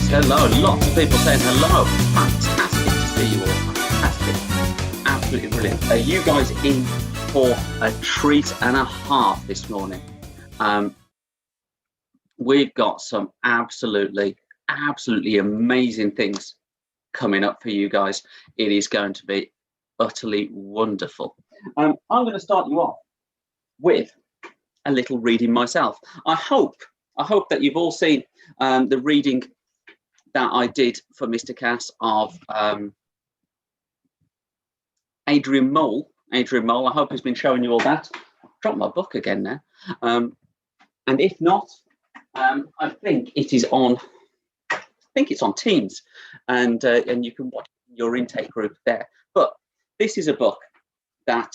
hello. Lots of people saying hello. Fantastic to see you all. Fantastic. Absolutely brilliant. Are you guys in for a treat and a half this morning? We've got some absolutely amazing things coming up for you guys. It is going to be utterly wonderful. I'm going to start you off with a little reading myself. I hope that you've all seen the reading that I did for Mr. Cass of Adrian Mole. I hope he's been showing you all that. I've dropped my book again now. And if not, I think it is on. I think it's on Teams, and you can watch your intake group there. But this is a book that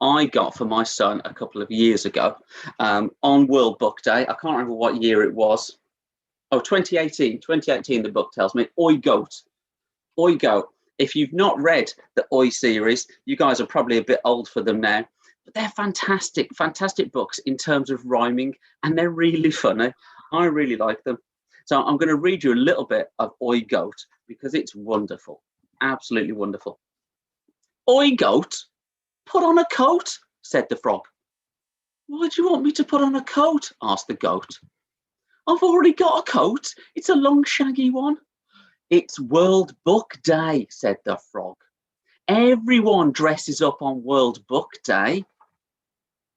I got for my son a couple of years ago on World Book Day. I can't remember what year it was. Oh, 2018. 2018, the book tells me. Oi Goat. Oi Goat. If you've not read the Oi series, you guys are probably a bit old for them now. But they're fantastic books in terms of rhyming, and they're really funny. I really like them. So I'm going to read you a little bit of Oi Goat because it's wonderful. Absolutely wonderful. Oi Goat, put on a coat, said the frog. Why do you want me to put on a coat? Asked the goat. I've already got a coat. It's a long, shaggy one. It's World Book Day, said the frog. Everyone dresses up on World Book Day.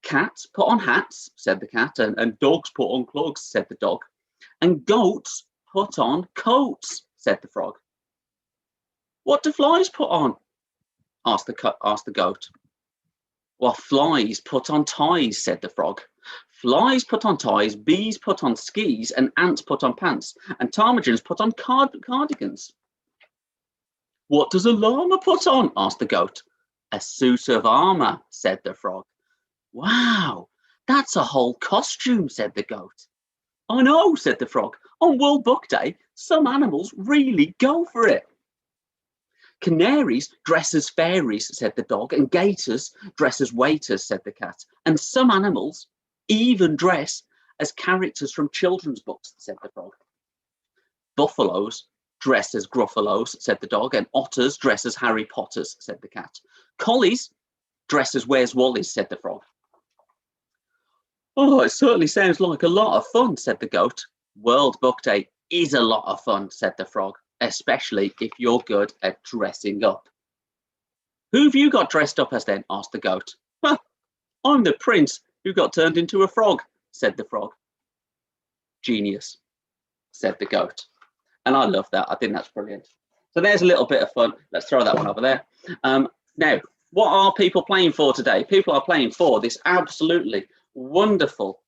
Cats put on hats, said the cat, and dogs put on cloaks, said the dog. And goats put on coats, said the frog. What do flies put on? Asked the goat. Well, flies put on ties, said the frog. Flies put on ties, bees put on skis, and ants put on pants, and ptarmigans put on cardigans. What does a llama put on? Asked the goat. A suit of armour, said the frog. Wow, that's a whole costume, said the goat. I know, said the frog. On World Book Day, some animals really go for it. Canaries dress as fairies, said the dog, and gators dress as waiters, said the cat. And some animals even dress as characters from children's books, said the frog. Buffaloes dress as Gruffalos, said the dog, and otters dress as Harry Potters, said the cat. Collies dress as Where's Wally's, said the frog. Oh, it certainly sounds like a lot of fun, said the goat. World Book Day is a lot of fun, said the frog, especially if you're good at dressing up. Who have you got dressed up as then? Asked the goat. I'm the prince who got turned into a frog, said the frog. Genius, said the goat. And I love that. I think that's brilliant. So there's a little bit of fun. Let's throw that one over there. Now, what are people playing for today? People are playing for this absolutely wonderful,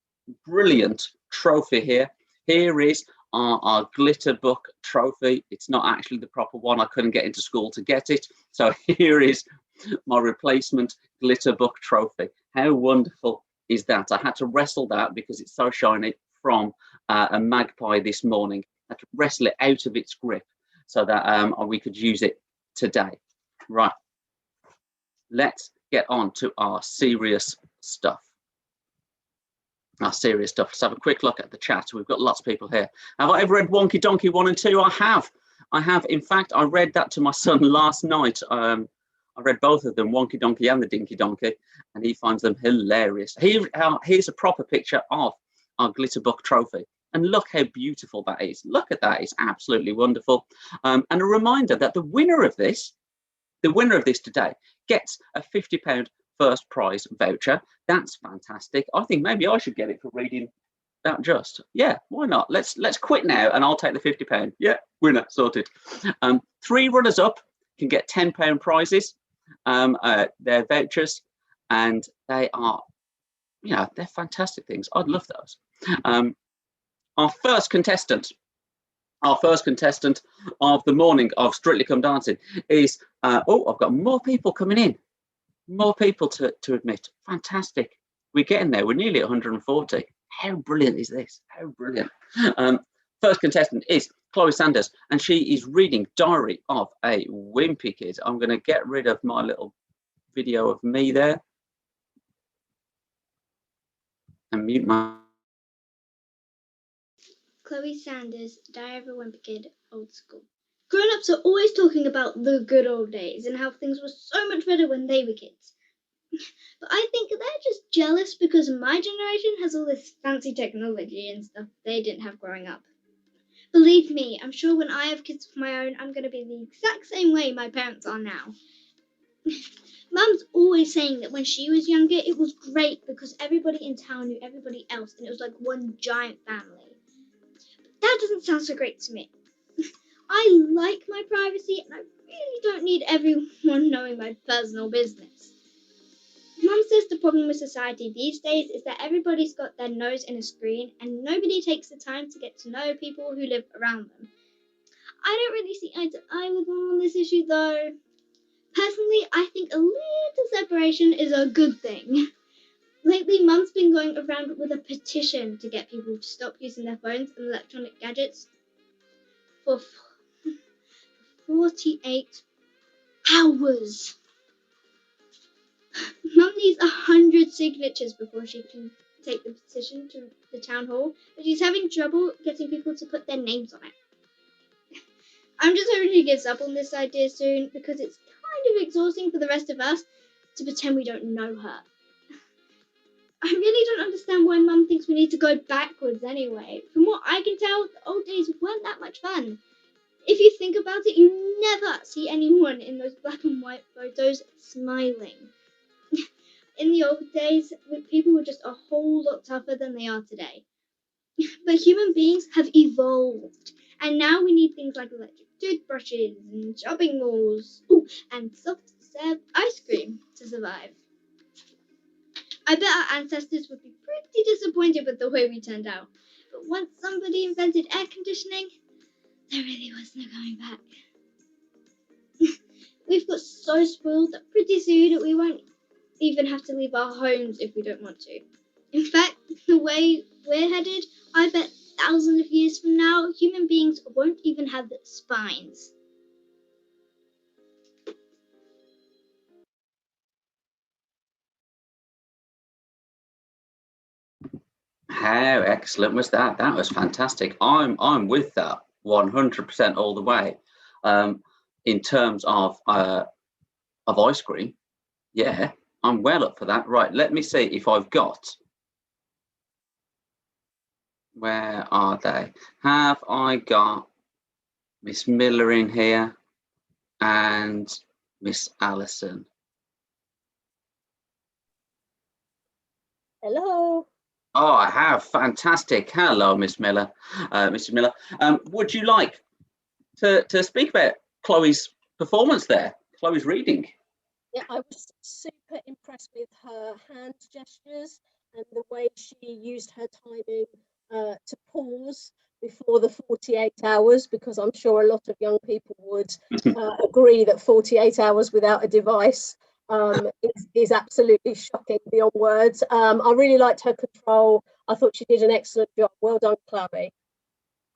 brilliant trophy here. Here is our glitter book trophy. It's not actually the proper one. I couldn't get into school to get it. So here is my replacement glitter book trophy. How wonderful is that? I had to wrestle that because it's so shiny from a magpie this morning. I had to wrestle it out of its grip so that we could use it today. Right. Let's get on to our serious stuff. Let's have a quick look at the chat. We've got lots of people here. Have I ever read Wonky Donkey 1 and 2? I have. In fact, I read that to my son last night. I read both of them, Wonky Donkey and the Dinky Donkey, and he finds them hilarious. Here's a proper picture of our glitter book trophy. And look how beautiful that is. Look at that. It's absolutely wonderful. And a reminder that the winner of this today gets a £50 first prize voucher. That's fantastic. I think maybe I should get it for reading that just. Yeah, why not? Let's quit now and I'll take the £50. Yeah, winner, sorted. 3 runners up can get £10 prizes. They're vouchers, and they are, they're fantastic things. I'd love those. Our first contestant of the morning of Strictly Come Dancing is, I've got more people coming in. More people to admit. Fantastic. We're getting there. We're nearly at 140. How brilliant is this? How brilliant. First contestant is Chloe Sanders, and she is reading Diary of a Wimpy Kid. I'm going to get rid of my little video of me there and mute my Chloe Sanders' Diary of a Wimpy Kid, Old School. Grown-ups are always talking about the good old days and how things were so much better when they were kids. But I think they're just jealous because my generation has all this fancy technology and stuff they didn't have growing up. Believe me, I'm sure when I have kids of my own, I'm going to be the exact same way my parents are now. Mum's always saying that when she was younger, it was great because everybody in town knew everybody else and it was like one giant family. But that doesn't sound so great to me. I like my privacy and I really don't need everyone knowing my personal business. Mum says the problem with society these days is that everybody's got their nose in a screen and nobody takes the time to get to know people who live around them. I don't really see eye to eye with Mum on this issue though. Personally, I think a little separation is a good thing. Lately, Mum's been going around with a petition to get people to stop using their phones and electronic gadgets for 48 hours. Mum needs 100 signatures before she can take the petition to the town hall, but she's having trouble getting people to put their names on it. I'm just hoping she gives up on this idea soon because it's kind of exhausting for the rest of us to pretend we don't know her. I really don't understand why Mum thinks we need to go backwards anyway. From what I can tell, the old days weren't that much fun. If you think about it, you never see anyone in those black and white photos smiling. In the old days, people were just a whole lot tougher than they are today. But human beings have evolved, and now we need things like electric toothbrushes and shopping malls, and soft-serve ice cream to survive. I bet our ancestors would be pretty disappointed with the way we turned out. But once somebody invented air conditioning, there really was no going back. We've got so spoiled that pretty soon we won't even have to leave our homes if we don't want to. In fact, the way we're headed, I bet thousands of years from now, human beings won't even have spines. How excellent was that? That was fantastic. I'm with that 100% all the way. In terms of ice cream, yeah, I'm well up for that. Right, let me see if I've got. Where are they? Have I got Miss Miller in here and Miss Allison? Hello. Oh, I have. Fantastic. Hello, Miss Miller. Mr. Miller, would you like to speak about Chloe's performance there? Chloe's reading. Yeah, I was super impressed with her hand gestures and the way she used her timing to pause before the 48 hours, because I'm sure a lot of young people would agree that 48 hours without a device is absolutely shocking beyond words. I really liked her control. I thought she did an excellent job. Well done, Chloe.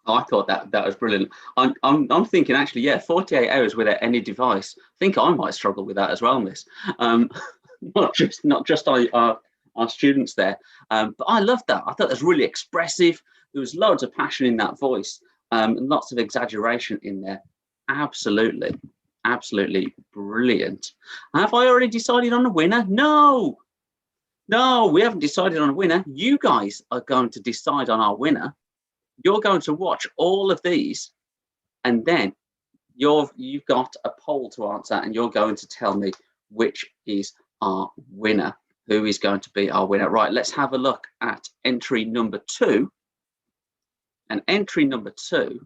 Oh, I thought that was brilliant. I'm thinking actually, yeah, 48 hours without any device. I think I might struggle with that as well, Miss. Not just our students there, but I loved that. I thought it was really expressive. There was loads of passion in that voice, and lots of exaggeration in there. Absolutely, absolutely brilliant. Have I already decided on a winner? No, we haven't decided on a winner. You guys are going to decide on our winner. You're going to watch all of these, and then you've got a poll to answer, and you're going to tell me which is our winner. Who is going to be our winner? Right, let's have a look at entry number 2. And entry number 2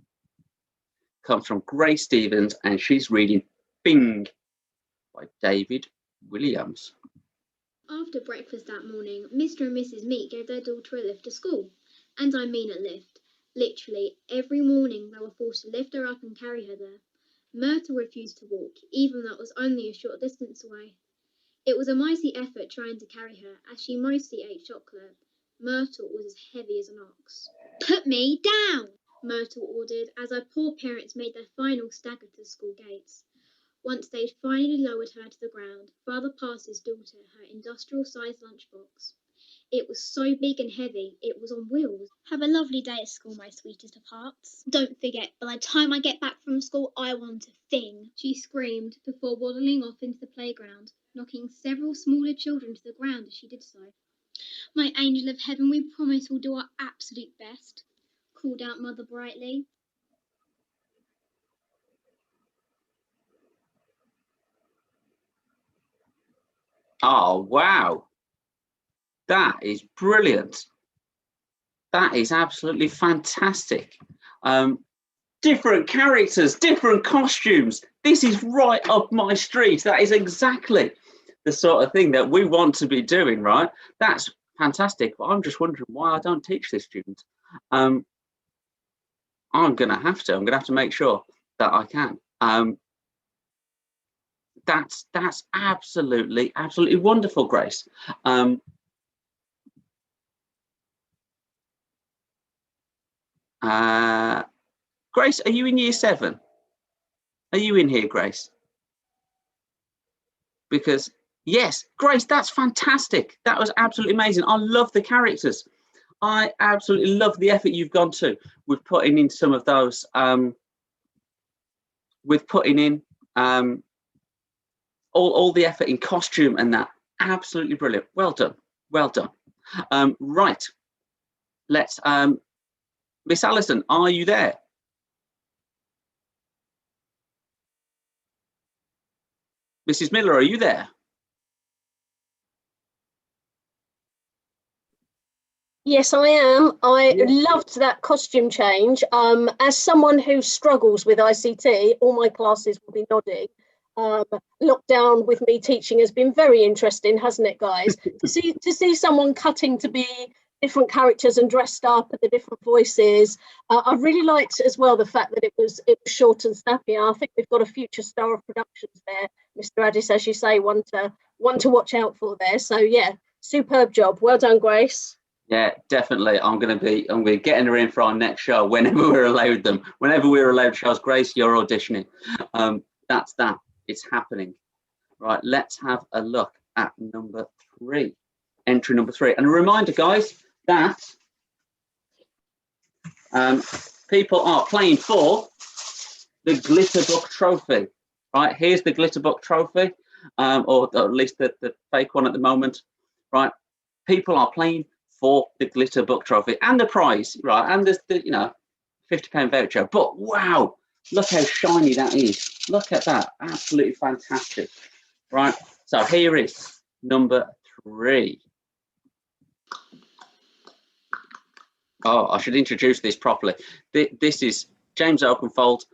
comes from Grace Stevens, and she's reading Bing by David Williams. After breakfast that morning, Mr. and Mrs. Meek gave their daughter a lift to school. And I mean a lift. Literally, every morning they were forced to lift her up and carry her there. Myrtle refused to walk, even though it was only a short distance away. It was a mighty effort trying to carry her, as she mostly ate chocolate. Myrtle was as heavy as an ox. "Put me down!" Myrtle ordered, as her poor parents made their final stagger to the school gates. Once they'd finally lowered her to the ground, Father passed his daughter her industrial-sized lunchbox. It was so big and heavy, it was on wheels. Have a lovely day at school, my sweetest of hearts. Don't forget, by the time I get back from school, I want a thing, she screamed before waddling off into the playground, knocking several smaller children to the ground as she did so. My angel of heaven, we promise we'll do our absolute best, called out Mother brightly. Oh, wow. That is brilliant. That is absolutely fantastic. Different characters, different costumes. This is right up my street. That is exactly the sort of thing that we want to be doing, right? That's fantastic. But I'm just wondering why I don't teach this student. I'm going to have to. I'm going to have to make sure that I can. That's absolutely wonderful, Grace. Grace, are you in year 7? Are you in here, Grace? Because yes, Grace, that's fantastic. That was absolutely amazing. I love the characters. I absolutely love the effort you've gone to with putting in some of those. With putting in all the effort in costume and that. Absolutely brilliant. Well done. Well done. Right. Let's. Miss Allison, are you there? Mrs. Miller, are you there? Yes, I am. I Yeah. loved that costume change. As someone who struggles with ICT, all my classes will be nodding. Lockdown with me teaching has been very interesting, hasn't it, guys? to see someone cutting to be different characters and dressed up and the different voices. I really liked as well the fact that it was short and snappy. I think we've got a future star of productions there, Mr. Addis, as you say, one to watch out for there. So yeah, superb job. Well done, Grace. Yeah, definitely. I'm going to be getting her in for our next show whenever we're allowed them. Whenever we're allowed shows, Grace, you're auditioning. That's that. It's happening. Right, let's have a look at number 3. Entry number 3. And a reminder, guys, that people are playing for the Glitterbook Trophy. Right, here's the Glitterbook Trophy, or at least the fake one at the moment. Right, people are playing for the Glitterbook Trophy and the prize, right? And there's the £50 voucher. But wow, look how shiny that is. Look at that, absolutely fantastic. Right, so here is number 3. Oh, I should introduce this properly. This is James Oakenfold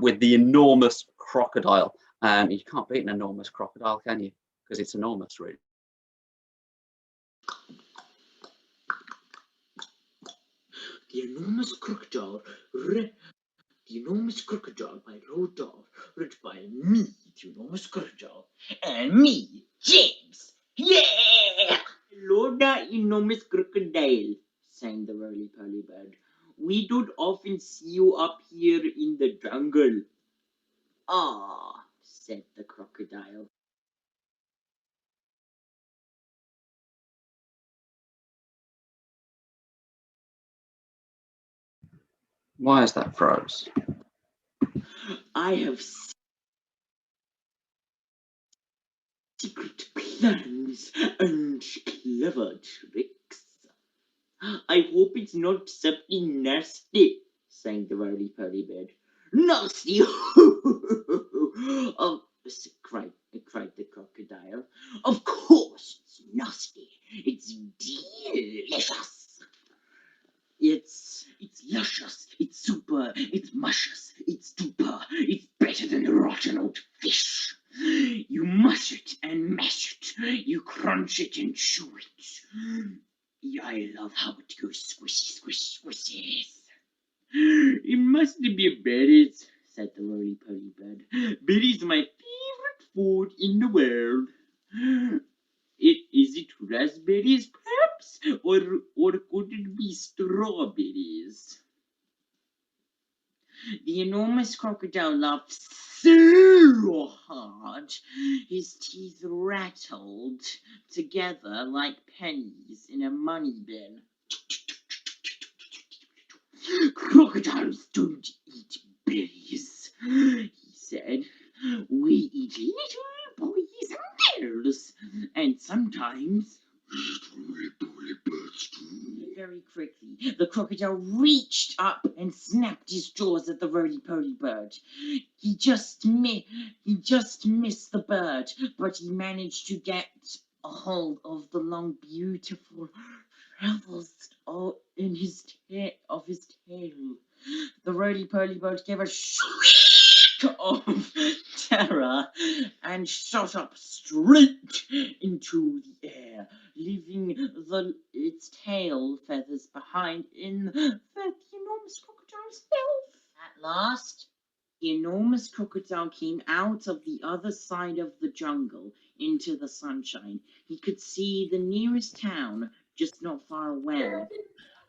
with the enormous crocodile. You can't beat an enormous crocodile, can you? Because it's enormous, really. The Enormous Crocodile, The Enormous Crocodile by Roald Dahl, read by me, the Enormous Crocodile, and me, James. Yeah! Hello there, Enormous Crocodile, sang the roly-poly bird. We don't often see you up here in the jungle. Ah, said the crocodile. Why is that froze? I have secret plans and clever tricks. I hope it's not something nasty, sang the roly-poly bird. Nasty! Oh, cried the crocodile. Of course it's nasty. It's delicious. It's luscious, it's super, it's muscious, it's duper, it's better than the rotten old fish. You mush it and mash it, you crunch it and chew it. I love how it goes squishy, squish, squishes. It must be berries, said the roly-poly bird. Berries are my favorite food in the world. Is it raspberries, perhaps, or could it be strawberries? The enormous crocodile laughed so hard his teeth rattled together like pennies in a money bin. Crocodiles don't eat berries, he said. We eat little boys and girls, and sometimes very quickly, the crocodile reached up and snapped his jaws at the roly-poly bird. He just missed the bird, but he managed to get a hold of the long, beautiful feathers in his tail. The roly-poly bird gave a shriek of terror and shot up straight into the air, leaving its tail feathers behind in the enormous crocodile's mouth. At last, the enormous crocodile came out of the other side of the jungle into the sunshine. He could see the nearest town just not far away.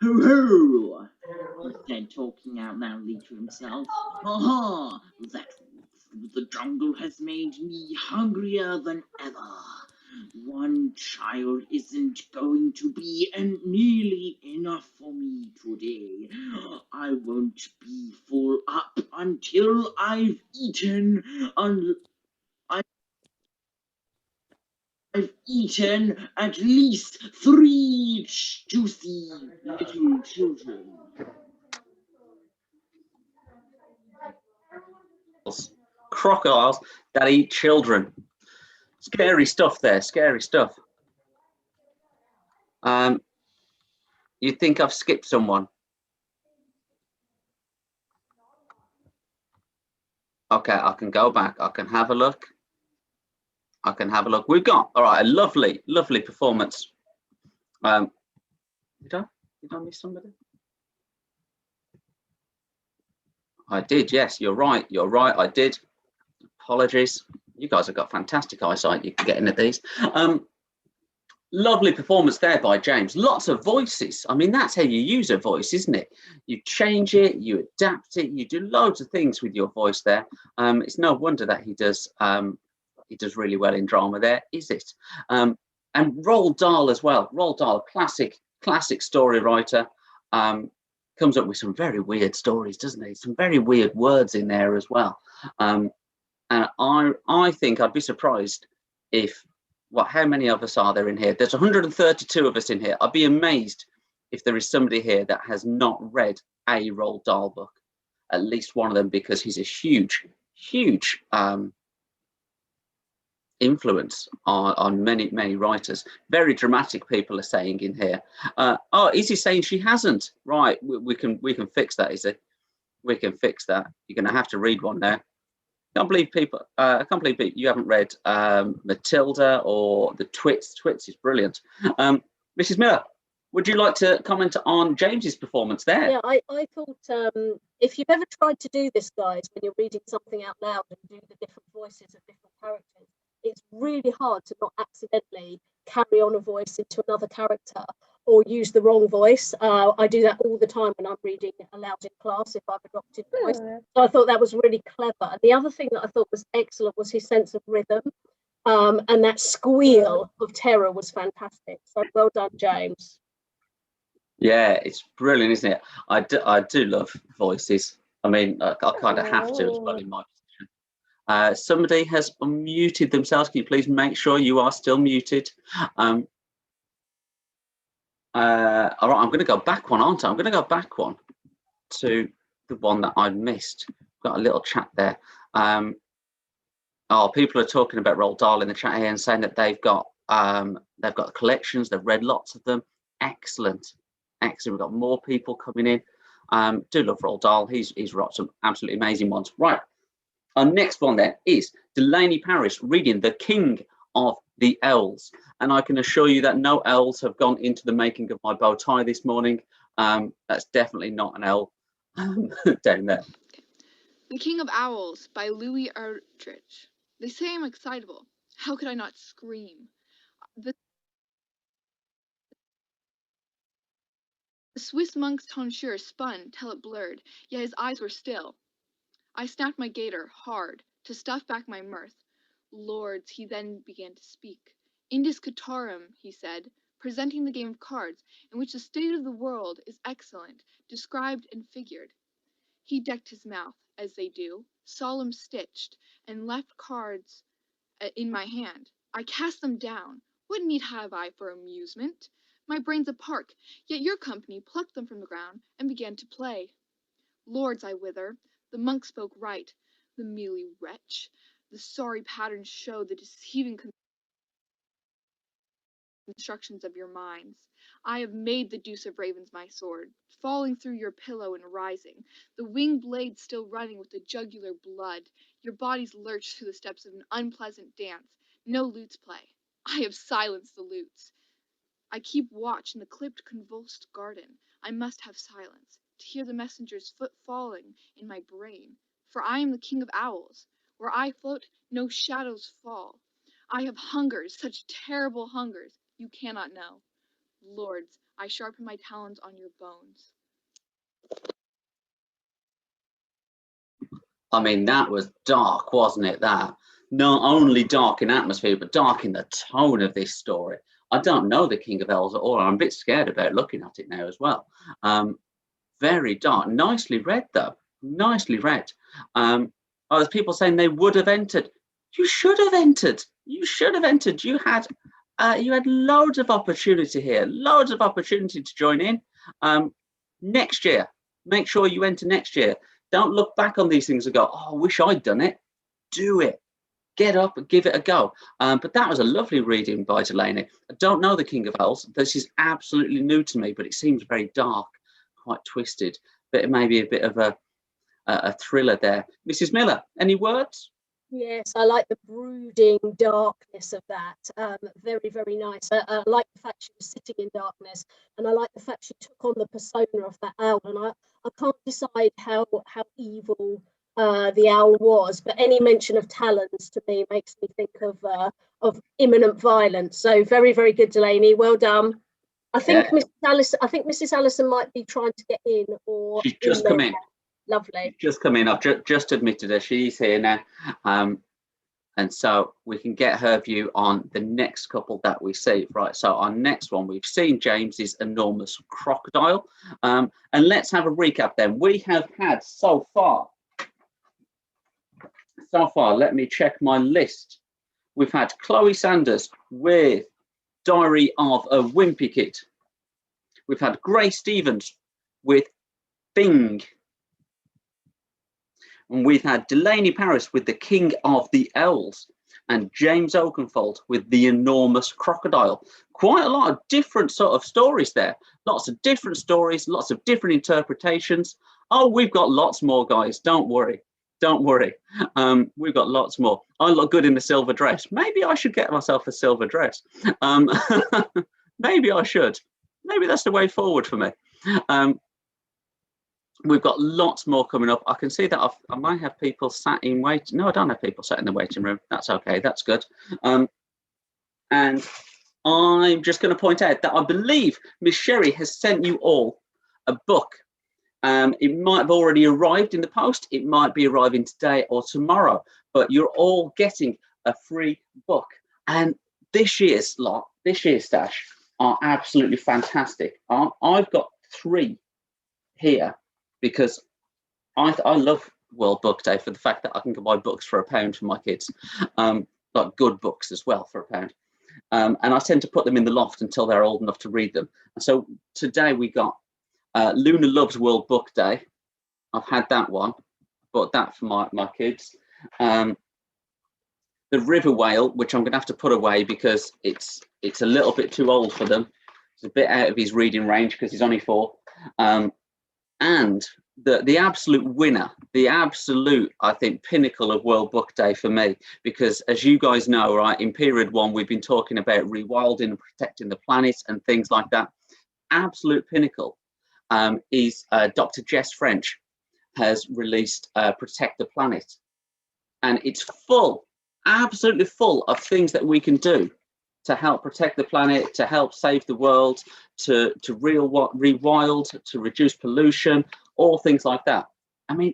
Ho ho! He said, talking out loudly to himself. Ha! That wolf through the jungle has made me hungrier than ever. One child isn't going to be nearly enough for me today. I won't be full up until I've eaten at least 3 juicy little children. Crocodiles that eat children. Scary stuff there, scary stuff. You think I've skipped someone? Okay, I can go back. I can have a look. We've got, all right, a lovely, lovely performance. Did I miss somebody? I did, yes, you're right, I did. Apologies. You guys have got fantastic eyesight. You can get into these. Lovely performance there by James. Lots of voices. I mean, that's how you use a voice, isn't it? You change it, you adapt it, you do loads of things with your voice there. It's no wonder that he does really well in drama there, is it? And Roald Dahl as well. Roald Dahl, classic story writer. Comes up with some very weird stories, doesn't he? Some very weird words in there as well. And I think I'd be surprised if, how many of us are there in here? There's 132 of us in here. I'd be amazed if there is somebody here that has not read a Roald Dahl book, at least one of them, because he's a huge influence on many writers. Very dramatic, people are saying in here. Oh, Izzy's saying she hasn't. Right, we can fix that, Izzy. We can fix that. You're going to have to read one now. I can't believe you haven't read Matilda or the Twits. Twits is brilliant. Mrs. Miller, would you like to comment on James's performance there? Yeah, I thought if you've ever tried to do this, guys, when you're reading something out loud and do the different voices of different characters, it's really hard to not accidentally carry on a voice into another character or use the wrong voice. I do that all the time when I'm reading aloud in class if I've adopted voice. So I thought that was really clever. And the other thing that I thought was excellent was his sense of rhythm. And that squeal of terror was fantastic. So well done, James. Yeah, it's brilliant, isn't it? I do love voices. I mean, I kind of have to as well in my position. Somebody has unmuted themselves. Can you please make sure you are still muted? All right, I'm going to go back one, aren't I? I'm going to go back one to the one that I missed. Got a little chat there. Oh, people are talking about Roald Dahl in the chat here and saying that they've got collections. They've read lots of them. Excellent. We've got more people coming in. Do love Roald Dahl. He's wrote some absolutely amazing ones. Right. Our next one then is Delaney Parrish reading The King of the Owls. And I can assure you that no owls have gone into the making of my bow tie this morning. That's definitely not an owl down there. The King of Owls by Louis Erdrich. They say I'm excitable. How could I not scream? The Swiss monk's tonsure spun till it blurred, yet his eyes were still. I snapped my gaiter hard to stuff back my mirth. Lords, he then began to speak. Indis Catorum, he said, presenting the game of cards, in which the state of the world is excellent, described and figured. He decked his mouth, as they do, solemn stitched, and left cards in my hand. I cast them down. What need have I for amusement? My brain's a park, yet your company plucked them from the ground and began to play. Lords, I wither, the monk spoke right, the mealy wretch. The sorry patterns show the deceiving constructions of your minds. I have made the deuce of ravens my sword, falling through your pillow and rising, the winged blade still running with the jugular blood. Your bodies lurch to the steps of an unpleasant dance. No lutes play. I have silenced the lutes. I keep watch in the clipped, convulsed garden. I must have silence, to hear the messenger's foot falling in my brain. For I am the king of owls. Where I float, no shadows fall. I have hungers, such terrible hungers, you cannot know. Lords, I sharpen my talons on your bones. I mean, that was dark, wasn't it? That not only dark in atmosphere, but dark in the tone of this story. I don't know the King of Elves at all. I'm a bit scared about looking at it now as well. Very dark. Nicely read, though. Nicely read. There's people saying they would have entered. You should have entered. You should have entered. You had loads of opportunity here. Loads of opportunity to join in. Next year, make sure you enter next year. Don't look back on these things and go, oh, I wish I'd done it. Do it. Get up and give it a go. But that was a lovely reading by Delaney. I don't know the King of Elves. This is absolutely new to me, but it seems very dark, quite twisted. But it may be a bit of a thriller there. Mrs. Miller, any words? Yes, I like the brooding darkness of that. Very, very nice. I like the fact she was sitting in darkness, and I like the fact she took on the persona of that owl. And I can't decide how evil the owl was, but any mention of talons to me makes me think of imminent violence. So very, very good, Delaney. Well done. I think Mrs. Allison might be trying to get in, or she's just come in. Lovely. She's just come in. I've just admitted her. She's here now. And so we can get her view on the next couple that we see. Right, so our next one, we've seen James's enormous crocodile. And let's have a recap then. We have had so far, let me check my list. We've had Chloe Sanders with Diary of a Wimpy Kid. We've had Grace Stevens with Bing. And we've had Delaney Paris with The King of the Elves and James Oakenfold with The Enormous Crocodile. Quite a lot of different sort of stories there. Lots of different stories, lots of different interpretations. Oh, we've got lots more, guys. Don't worry. Don't worry. We've got lots more. I look good in the silver dress. Maybe I should get myself a silver dress. Maybe I should. Maybe that's the way forward for me. We've got lots more coming up. I can see that I might have people sat in wait. No, I don't have people sat in the waiting room. That's okay. That's good. And I'm just going to point out that I believe Miss Sherry has sent you all a book. It might have already arrived in the post. It might be arriving today or tomorrow, but you're all getting a free book. And this year's stash are absolutely fantastic. I've got 3 here because I love World Book Day for the fact that I can go buy books for £1 for my kids, like good books as well for £1. And I tend to put them in the loft until they're old enough to read them. And so today we got Luna Loves World Book Day. I've had that one, bought that for my kids. The River Whale, which I'm going to have to put away because it's a little bit too old for them. It's a bit out of his reading range because he's only 4. And the absolute winner, the absolute, I think, pinnacle of World Book Day for me, because as you guys know, right, in period 1, we've been talking about rewilding and protecting the planet and things like that. Absolute pinnacle is Dr. Jess French has released Protect the Planet. And it's full, absolutely full of things that we can do to help protect the planet, to help save the world, to rewild, to reduce pollution, all things like that. I mean,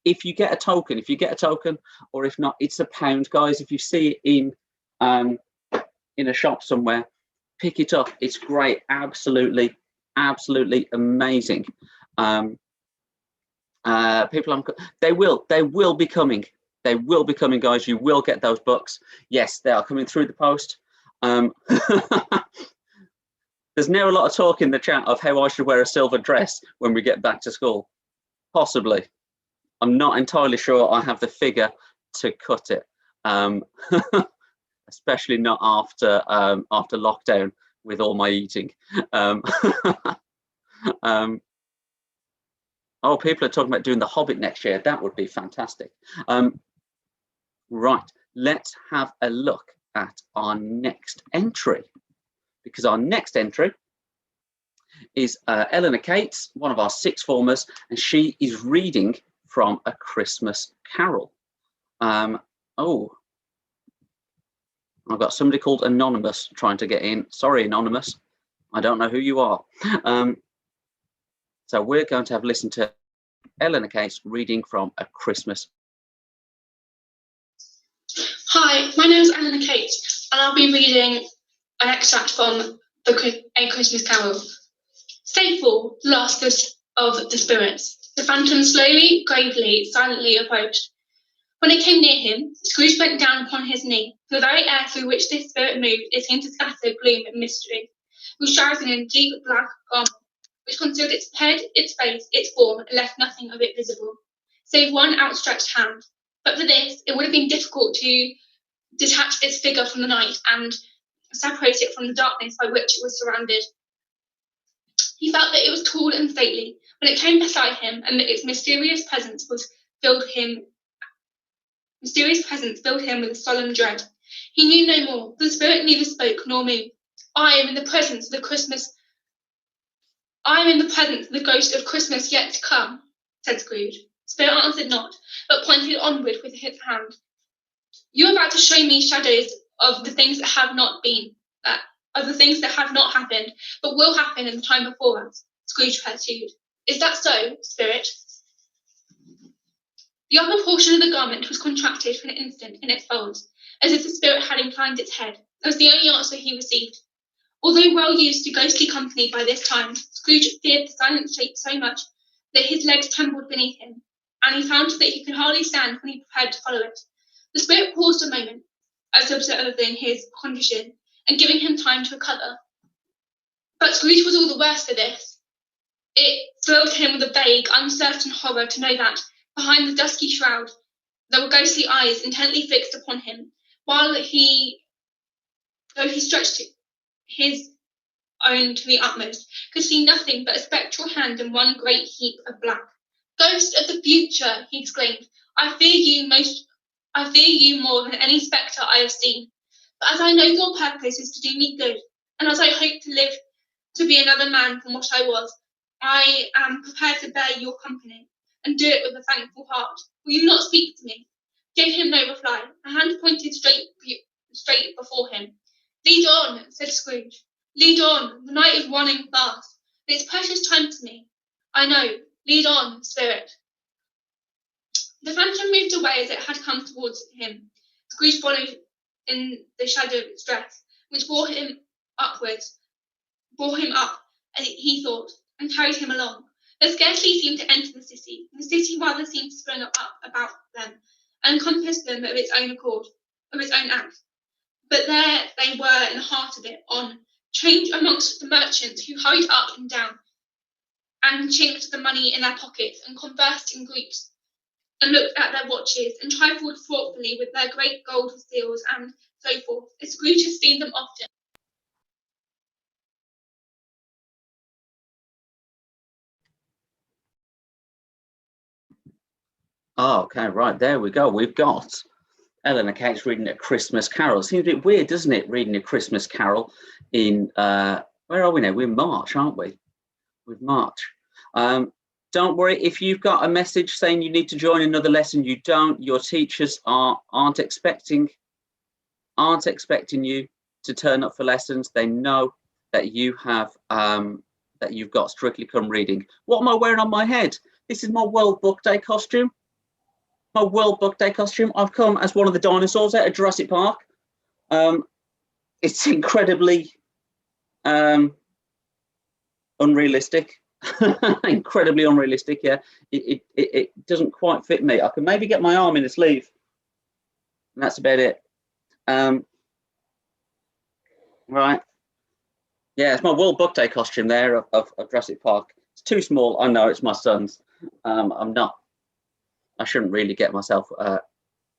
if you get a token, or if not, it's £1, guys. If you see it in a shop somewhere, pick it up. It's great. Absolutely amazing. People, they will be coming. They will be coming, guys. You will get those books. Yes, they are coming through the post. There's now a lot of talk in the chat of how I should wear a silver dress when we get back to school. Possibly. I'm not entirely sure I have the figure to cut it, especially not after lockdown with all my eating. Oh, people are talking about doing The Hobbit next year. That would be fantastic. Right, let's have a look at our next entry, because our next entry is Eleanor Cates, one of our sixth formers, and she is reading from A Christmas Carol. Oh, I've got somebody called Anonymous trying to get in. Sorry, Anonymous. I don't know who you are. So we're going to have listened to Eleanor Cates reading from A Christmas. Hi, my name is Eleanor Cates, and I'll be reading an extract from A Christmas Carol. Stay full, last of the spirits. The phantom slowly, gravely, silently approached. When it came near him, Scrooge bent down upon his knee. The very air through which this spirit moved, it seemed to scatter gloom and mystery. It was shrouded in a deep black garment, which concealed its head, its face, its form, and left nothing of it visible, save one outstretched hand. But for this, it would have been difficult to detach its figure from the night and separate it from the darkness by which it was surrounded. He felt that it was tall and stately when it came beside him, and that its mysterious presence filled him with a solemn dread. He knew no more. The spirit neither spoke nor moved. I am in the presence of the ghost of Christmas yet to come, said Scrooge. Spirit answered not, but pointed onward with his hand. You are about to show me shadows of the things that have not been, of the things that have not happened, but will happen in the time before us, Scrooge pursued. Is that so, Spirit? The upper portion of the garment was contracted for an instant in its folds, as if the spirit had inclined its head. That was the only answer he received. Although well used to ghostly company by this time, Scrooge feared the silent shape so much that his legs trembled beneath him, and he found that he could hardly stand when he prepared to follow it. The spirit paused a moment, as observing his condition, and giving him time to recover. But Scrooge was all the worse for this. It thrilled him with a vague, uncertain horror to know that, behind the dusky shroud, there were ghostly eyes intently fixed upon him, though he stretched his own to the utmost, could see nothing but a spectral hand and one great heap of black. Ghost of the future, he exclaimed, I fear you more than any spectre I have seen. But as I know your purpose is to do me good, and as I hope to live to be another man from what I was, I am prepared to bear your company, and do it with a thankful heart. Will you not speak to me? Gave him no reply. A hand pointed straight before him. Lead on, said Scrooge. Lead on. The night is running fast. It's precious time to me. I know. Lead on, spirit. The phantom moved away as it had come towards him. Scrooge followed in the shadow of its dress, which bore him up, as he thought, and carried him along. They scarcely seemed to enter the city. The city rather seemed to spring up about them, and encompass them of its own accord, of its own act. But there they were in the heart of it, on change amongst the merchants who hurried up and down, and chinked the money in their pockets, and conversed in groups, and looked at their watches, and trifled thoughtfully with their great gold seals, and so forth, as Scrooge had seen them often. Oh, okay, right, there we go. We've got Eleanor Cates reading A Christmas Carol. Seems a bit weird, doesn't it, reading A Christmas Carol in, where are we now? We're in March, aren't we? We're March. Don't worry, if you've got a message saying you need to join another lesson, you don't. Your teachers aren't expecting you to turn up for lessons. They know that you have that you've got Strictly Come Reading. What am I wearing on my head? This is my World Book Day costume. my World Book Day costume. I've come as one of the dinosaurs out of Jurassic Park. It's incredibly unrealistic. Incredibly unrealistic. Yeah, it doesn't quite fit me. I can maybe get my arm in the sleeve, and that's about it. Right. Yeah, it's my World Book Day costume there of Jurassic Park. It's too small. I know it's my son's. I'm not. I shouldn't really get myself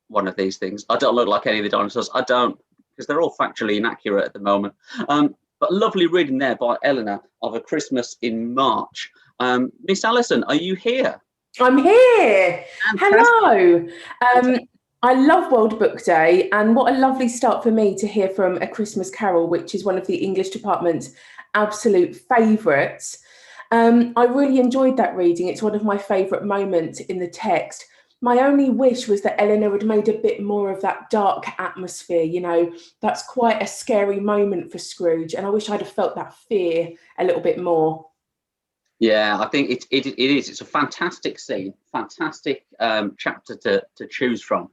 one of these things. I don't look like any of the dinosaurs. I don't, because they're all factually inaccurate at the moment. But lovely reading there by Eleanor of A Christmas in March. Miss Alison, are you here? I'm here. Fantastic. Hello. I love World Book Day, and what a lovely start for me to hear from A Christmas Carol, which is one of the English department's absolute favourites. I really enjoyed that reading. It's one of my favourite moments in the text. My only wish was that Eleanor had made a bit more of that dark atmosphere. You know, that's quite a scary moment for Scrooge, and I wish I'd have felt that fear a little bit more. Yeah, I think it is. It's a fantastic scene, fantastic chapter to choose from.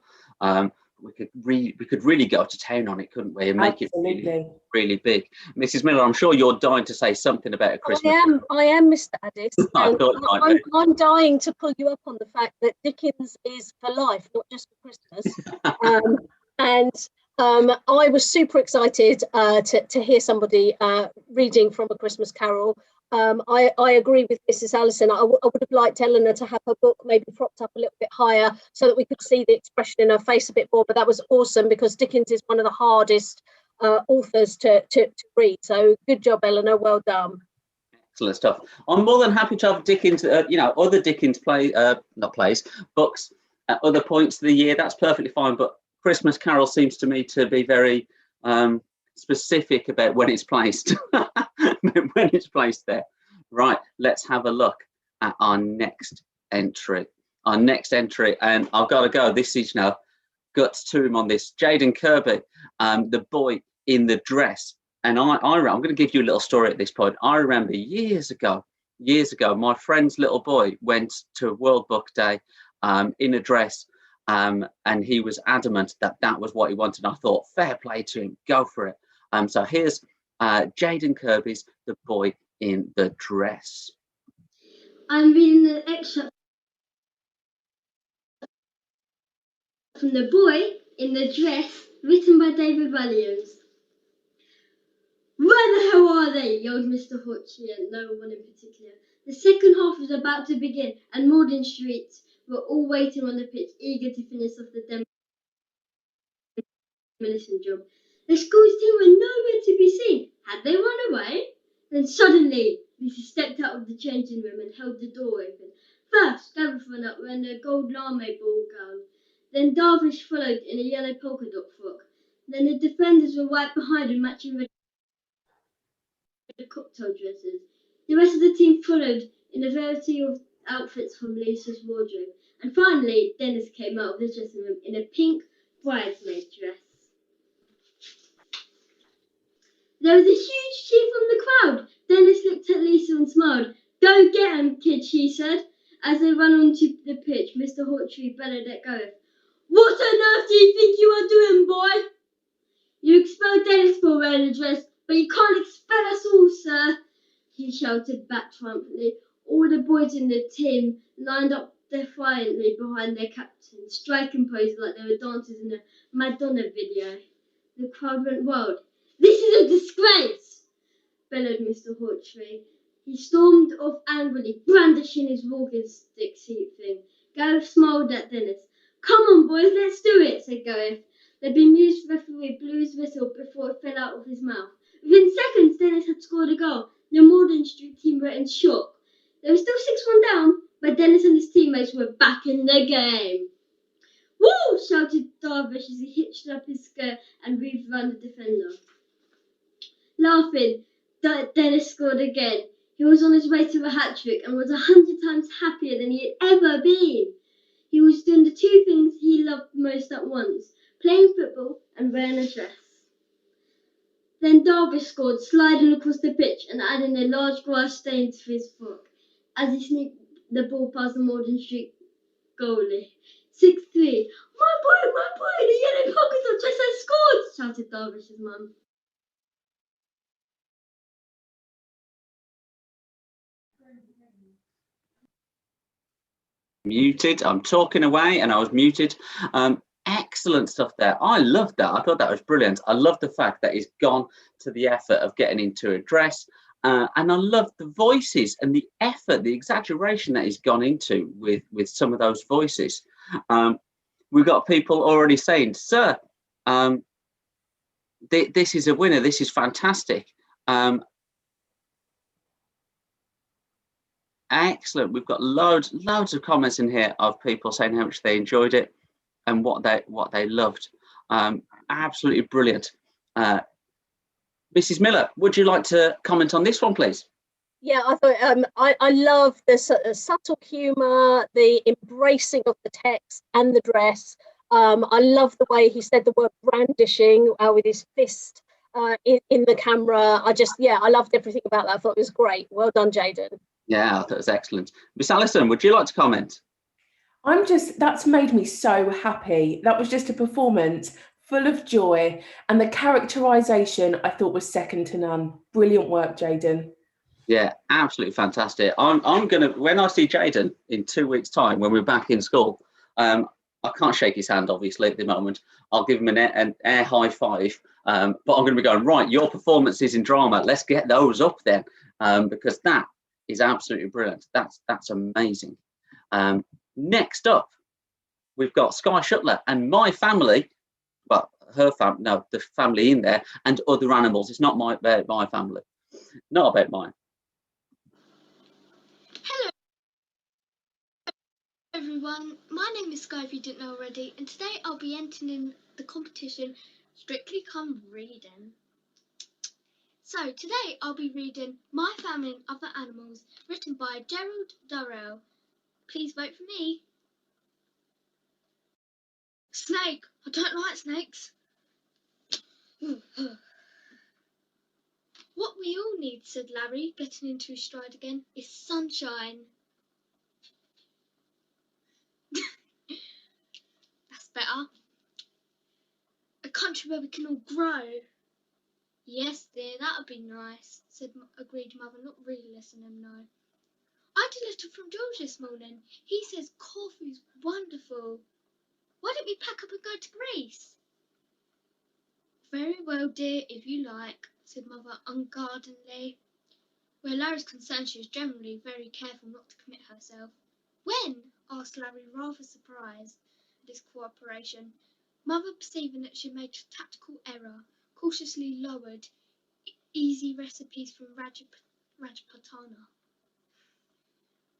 We could really go to town on it, couldn't we? And make Absolutely. it really big. Mrs. Miller, I'm sure you're dying to say something about A Christmas. I am, Mr. Addis. I thought you might be. I'm dying to pull you up on the fact that Dickens is for life, not just for Christmas. I was super excited to hear somebody reading from A Christmas Carol. I agree with Mrs. Allison. I would have liked Eleanor to have her book maybe propped up a little bit higher so that we could see the expression in her face a bit more, but that was awesome because Dickens is one of the hardest authors to read. So good job, Eleanor, well done. Excellent stuff. I'm more than happy to have Dickens, other Dickens books at other points of the year. That's perfectly fine, but Christmas Carol seems to me to be very specific about when it's placed. When it's placed there. Right, let's have a look at our next entry. And I've got to go. This is guts to him on this. Jaden Kirby, the boy in the dress. And I'm going to give you a little story at this point. I remember years ago, my friend's little boy went to World Book Day in a dress, and he was adamant that was what he wanted. I thought, fair play to him, go for it. So here's Jaden Kirby's The Boy in the Dress. I'm reading the excerpt from The Boy in the Dress, written by David Williams. Where the hell are they? Yelled Mr. Hawtrey and no one in particular. The second half was about to begin, and Malden Streets were all waiting on the pitch, eager to finish off the demolition job. The school's team were nowhere to be seen. Had they run away? Then suddenly, Lisa stepped out of the changing room and held the door open. First, Gareth ran up wearing a gold lame ball gown. Then Darvish followed in a yellow polka dot frock. Then the defenders were right behind in matching red cocktail dresses. The rest of the team followed in a variety of outfits from Lisa's wardrobe. And finally, Dennis came out of the dressing room in a pink bridesmaid dress. There was a huge cheer from the crowd. Dennis looked at Lisa and smiled. Go get 'em, kid, she said. As they ran onto the pitch, Mr. Hawtrey bellowed at Gareth. What on earth do you think you are doing, boy? You expelled Dennis for wearing a dress, but you can't expel us all, sir, he shouted back triumphantly. All the boys in the team lined up defiantly behind their captain, striking poses like they were dancers in a Madonna video. The crowd went wild. This is a disgrace, bellowed Mr. Hawtrey. He stormed off angrily, brandishing his walking stick thing. Gareth smiled at Dennis. Come on, boys, let's do it, said Gareth. The bemused referee blew his whistle before it fell out of his mouth. Within seconds, Dennis had scored a goal. The Malden Street team were in shock. They were still 6-1 down, but Dennis and his teammates were back in the game. Woo! Shouted Darvish as he hitched up his skirt and weaved round the defender. Laughing, Dennis scored again. He was on his way to a hat-trick and was 100 times happier than he had ever been. He was doing the two things he loved most at once, playing football and wearing a dress. Then Darvish scored, sliding across the pitch and adding a large grass stain to his frock as he sneaked the ball past the Malden Street goalie. 6-3. My boy, the yellow polka dot dress has scored, shouted Dervish's mum. Muted. I'm talking away and I was muted. Excellent stuff there. I loved that. I thought that was brilliant. I love the fact that he's gone to the effort of getting into a dress. And I love the voices and the effort, the exaggeration that he's gone into with some of those voices. We've got people already saying, sir, this is a winner. This is fantastic. Excellent. We've got loads of comments in here of people saying how much they enjoyed it and what they loved. Absolutely brilliant. Mrs. Miller, would you like to comment on this one, please? Yeah, I thought I love the subtle humour, the embracing of the text and the dress. I love the way he said the word brandishing with his fist in the camera. I loved everything about that. I thought it was great. Well done, Jayden. Yeah, I thought it was excellent. Miss Allison, would you like to comment? That's made me so happy. That was just a performance full of joy, and the characterization I thought was second to none. Brilliant work, Jayden. Yeah, absolutely fantastic. I'm gonna, when I see Jayden in 2 weeks' time when we're back in school, I can't shake his hand obviously at the moment. I'll give him an air high five, but I'm going to be going, right, your performances in drama, let's get those up then, because that is absolutely brilliant. That's amazing. Next up, we've got Sky Shuttler and my family. Well, her family, no, the family in there, and other animals. It's not my family, not about mine. Hello everyone, my name is Sky if you didn't know already, and today I'll be entering in the competition Strictly Come Reading. So today I'll be reading My Family and Other Animals, written by Gerald Durrell. Please vote for me. Snake! I don't like snakes. What we all need, said Larry, getting into his stride again, is sunshine. That's better. A country where we can all grow. Yes, dear, that would be nice, agreed Mother, not really listening, no. I had a letter from George this morning. He says Corfu's wonderful. Why don't we pack up and go to Greece? Very well, dear, if you like, said Mother unguardedly. Where Larry's concerned, she was generally very careful not to commit herself. When? Asked Larry, rather surprised at his cooperation. Mother, perceiving that she had made a tactical error, cautiously lowered easy recipes from Rajputana.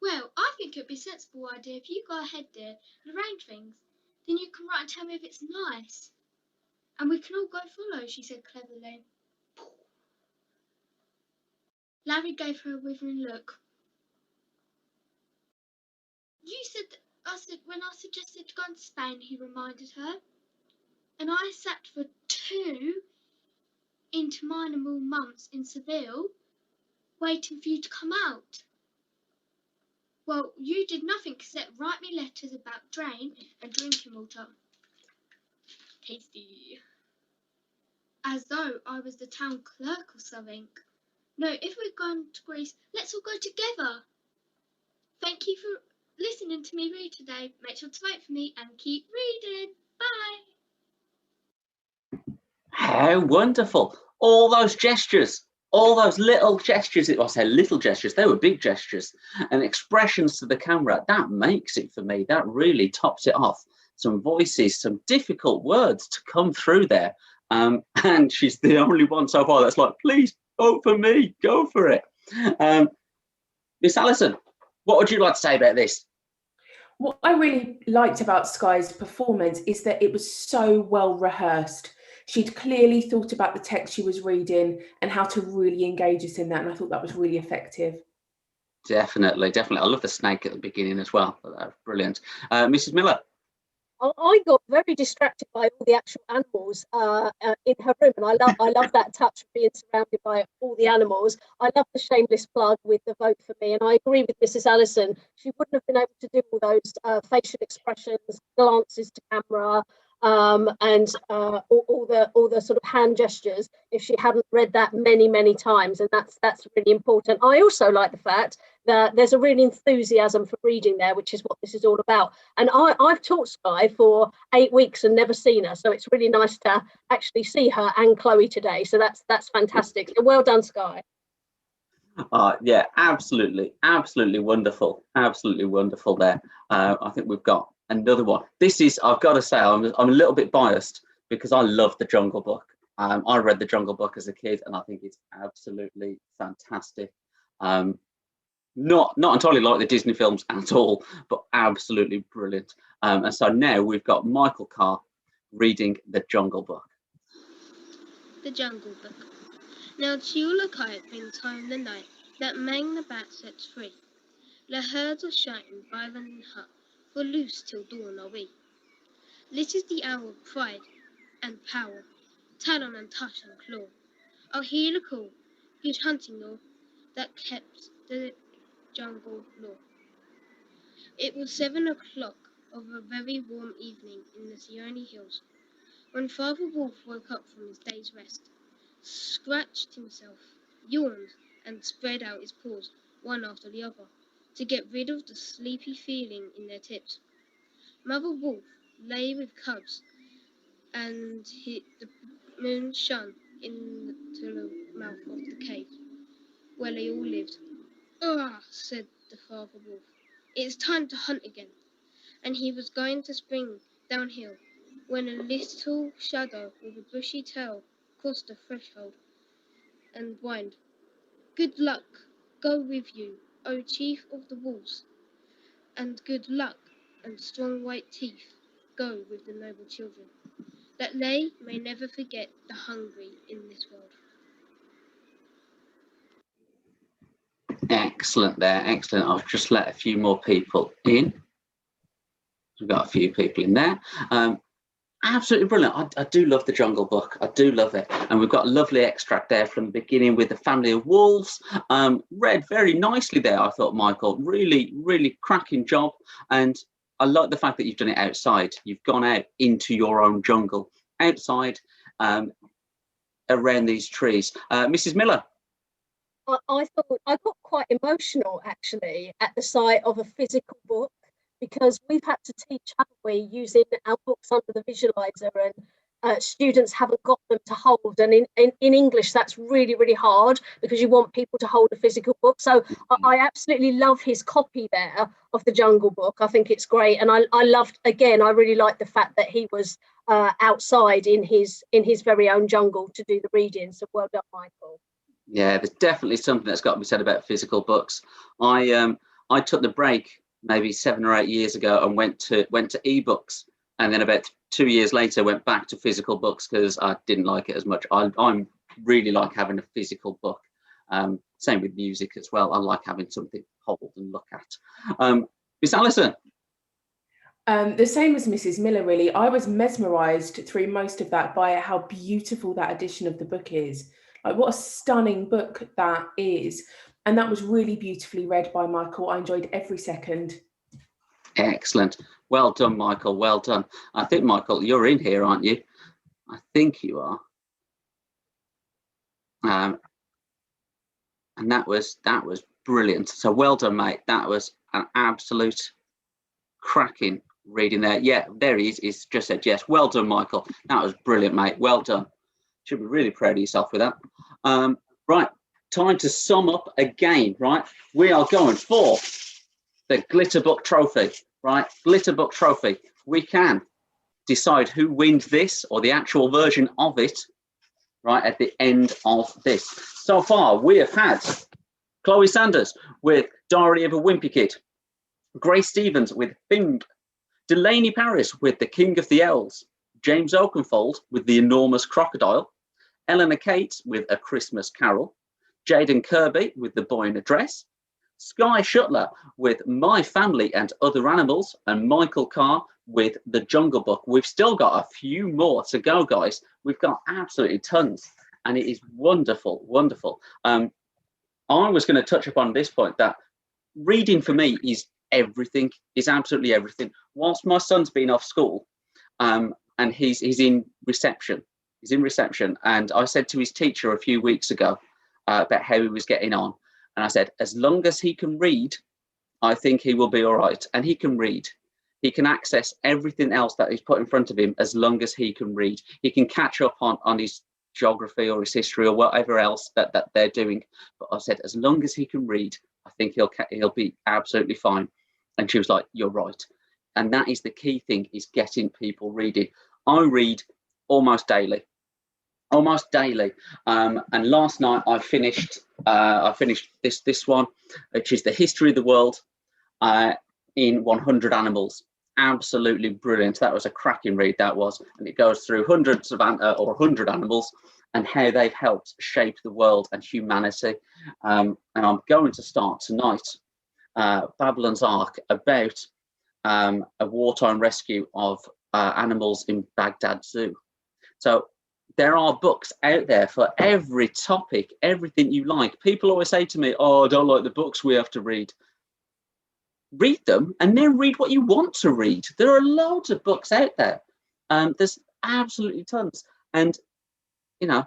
Well, I think it would be a sensible idea if you go ahead, dear, and arrange things. Then you can write and tell me if it's nice. And we can all go follow, she said cleverly. Larry gave her a withering look. You said when I suggested going to Spain, he reminded her. And I sat for 2 interminable months in Seville, waiting for you to come out. Well, you did nothing except write me letters about drain and drinking water. Tasty. As though I was the town clerk or something. No, if we're going to Greece, let's all go together. Thank you for listening to me read today. Make sure to vote for me and keep reading. Bye. How wonderful. All those gestures, all those little gestures, I say little gestures, they were big gestures, and expressions to the camera, that makes it for me. That really tops it off. Some voices, some difficult words to come through there. And she's the only one so far that's like, please vote for me, go for it. Miss Allison, what would you like to say about this? What I really liked about Sky's performance is that it was so well rehearsed. She'd clearly thought about the text she was reading and how to really engage us in that, and I thought that was really effective. Definitely. I love the snake at the beginning as well. That was brilliant. Mrs. Miller? I got very distracted by all the actual animals in her room, and I love that touch of being surrounded by all the animals. I love the shameless plug with the vote for me, and I agree with Mrs. Allison. She wouldn't have been able to do all those facial expressions, glances to camera, and all the sort of hand gestures if she hadn't read that many times, and that's really important. I also like the fact that there's a real enthusiasm for reading there, which is what this is all about. And I've taught Sky for 8 weeks and never seen her, so it's really nice to actually see her and Chloe today. So that's fantastic. So well done, Sky. Yeah, absolutely wonderful there. I think we've got another one. This is, I've got to say, I'm a little bit biased because I love the Jungle Book. I read the Jungle Book as a kid, and I think it's absolutely fantastic. Not entirely like the Disney films at all, but absolutely brilliant. And so now we've got Michael Carr reading the Jungle Book. The Jungle Book. Now Chula kite brings home the night that Mang the bat sets free. The herds are shouting by the hut, for loose till dawn are we. Lit is the hour of pride and power, talon and tush and claw. I'll hear the call, good hunting law, that kept the jungle law. It was 7 o'clock of a very warm evening in the Seone Hills, when Father Wolf woke up from his day's rest, scratched himself, yawned, and spread out his paws, one after the other, to get rid of the sleepy feeling in their tips. Mother Wolf lay with cubs, and the moon shone into the mouth of the cave, where they all lived. "Ah," said the Father Wolf, "it's time to hunt again." And he was going to spring downhill, when a little shadow with a bushy tail crossed the threshold and whined, "Good luck go with you, O chief of the wolves, and good luck and strong white teeth go with the noble children, that they may never forget the hungry in this world." Excellent there, excellent. I'll just let a few more people in. We've got a few people in there. Absolutely brilliant. I do love the Jungle Book. I do love it. And we've got a lovely extract there from the beginning with the family of wolves. Read very nicely there, I thought, Michael. Really cracking job. And I like the fact that you've done it outside. You've gone out into your own jungle, outside, around these trees. Mrs. Miller. I thought I got quite emotional actually at the sight of a physical book, because we've had to teach, haven't we, using our books under the visualizer, and students haven't got them to hold. And in English, that's really hard, because you want people to hold a physical book. So I absolutely love his copy there of the Jungle Book. I think it's great. And I loved, again, I really liked the fact that he was outside in his very own jungle to do the reading. So well done, Michael. Yeah, there's definitely something that's got to be said about physical books. I took the break maybe 7 or 8 years ago and went to ebooks, and then about 2 years later went back to physical books because I didn't like it as much. I really like having a physical book. Same with music as well. I like having something to hold and look at. Miss Allison. The same as Mrs. Miller, really. I was mesmerised through most of that by how beautiful that edition of the book is. Like, what a stunning book that is. And that was really beautifully read by Michael. I enjoyed every second. Excellent. Well done, Michael. Well done. I think, Michael, you're in here, aren't you? I think you are. And that was brilliant. So well done, mate. That was an absolute cracking reading there. Yeah, there he is. He's just said yes. Well done, Michael. That was brilliant, mate. Well done. Should be really proud of yourself with that. Right, time to sum up again, right? We are going for the Glitter Book Trophy, right? Glitter Book Trophy. We can decide who wins this, or the actual version of it, right, at the end of this. So far, we have had Chloe Sanders with Diary of a Wimpy Kid, Grace Stevens with Bing, Delaney Paris with The King of the Elves, James Oakenfold with The Enormous Crocodile, Eleanor Cates with A Christmas Carol, Jaden Kirby with The Boy in a Dress, Sky Shuttler with My Family and Other Animals, and Michael Carr with The Jungle Book. We've still got a few more to go, guys. We've got absolutely tons, and it is wonderful, wonderful. I was going to touch upon this point that reading for me is everything, is absolutely everything. Whilst my son's been off school, and he's in reception, and I said to his teacher a few weeks ago about how he was getting on, and I said, as long as he can read, I think he will be all right. And he can read. He can access everything else that is put in front of him as long as he can read. He can catch up on his geography or his history or whatever else that they're doing. But I said, as long as he can read, I think he'll be absolutely fine. And she was like, you're right. And that is the key thing, is getting people reading. I read almost daily. And last night I finished this one, which is the history of the world in 100 animals. Absolutely brilliant. That was a cracking read, that was. And it goes through hundreds of 100 animals and how they've helped shape the world and humanity. And I'm going to start tonight Babylon's Ark, about a wartime rescue of animals in Baghdad Zoo. So there are books out there for every topic, everything you like. People always say to me, oh, I don't like the books we have to read. Read them and then read what you want to read. There are loads of books out there. There's absolutely tons. And, you know,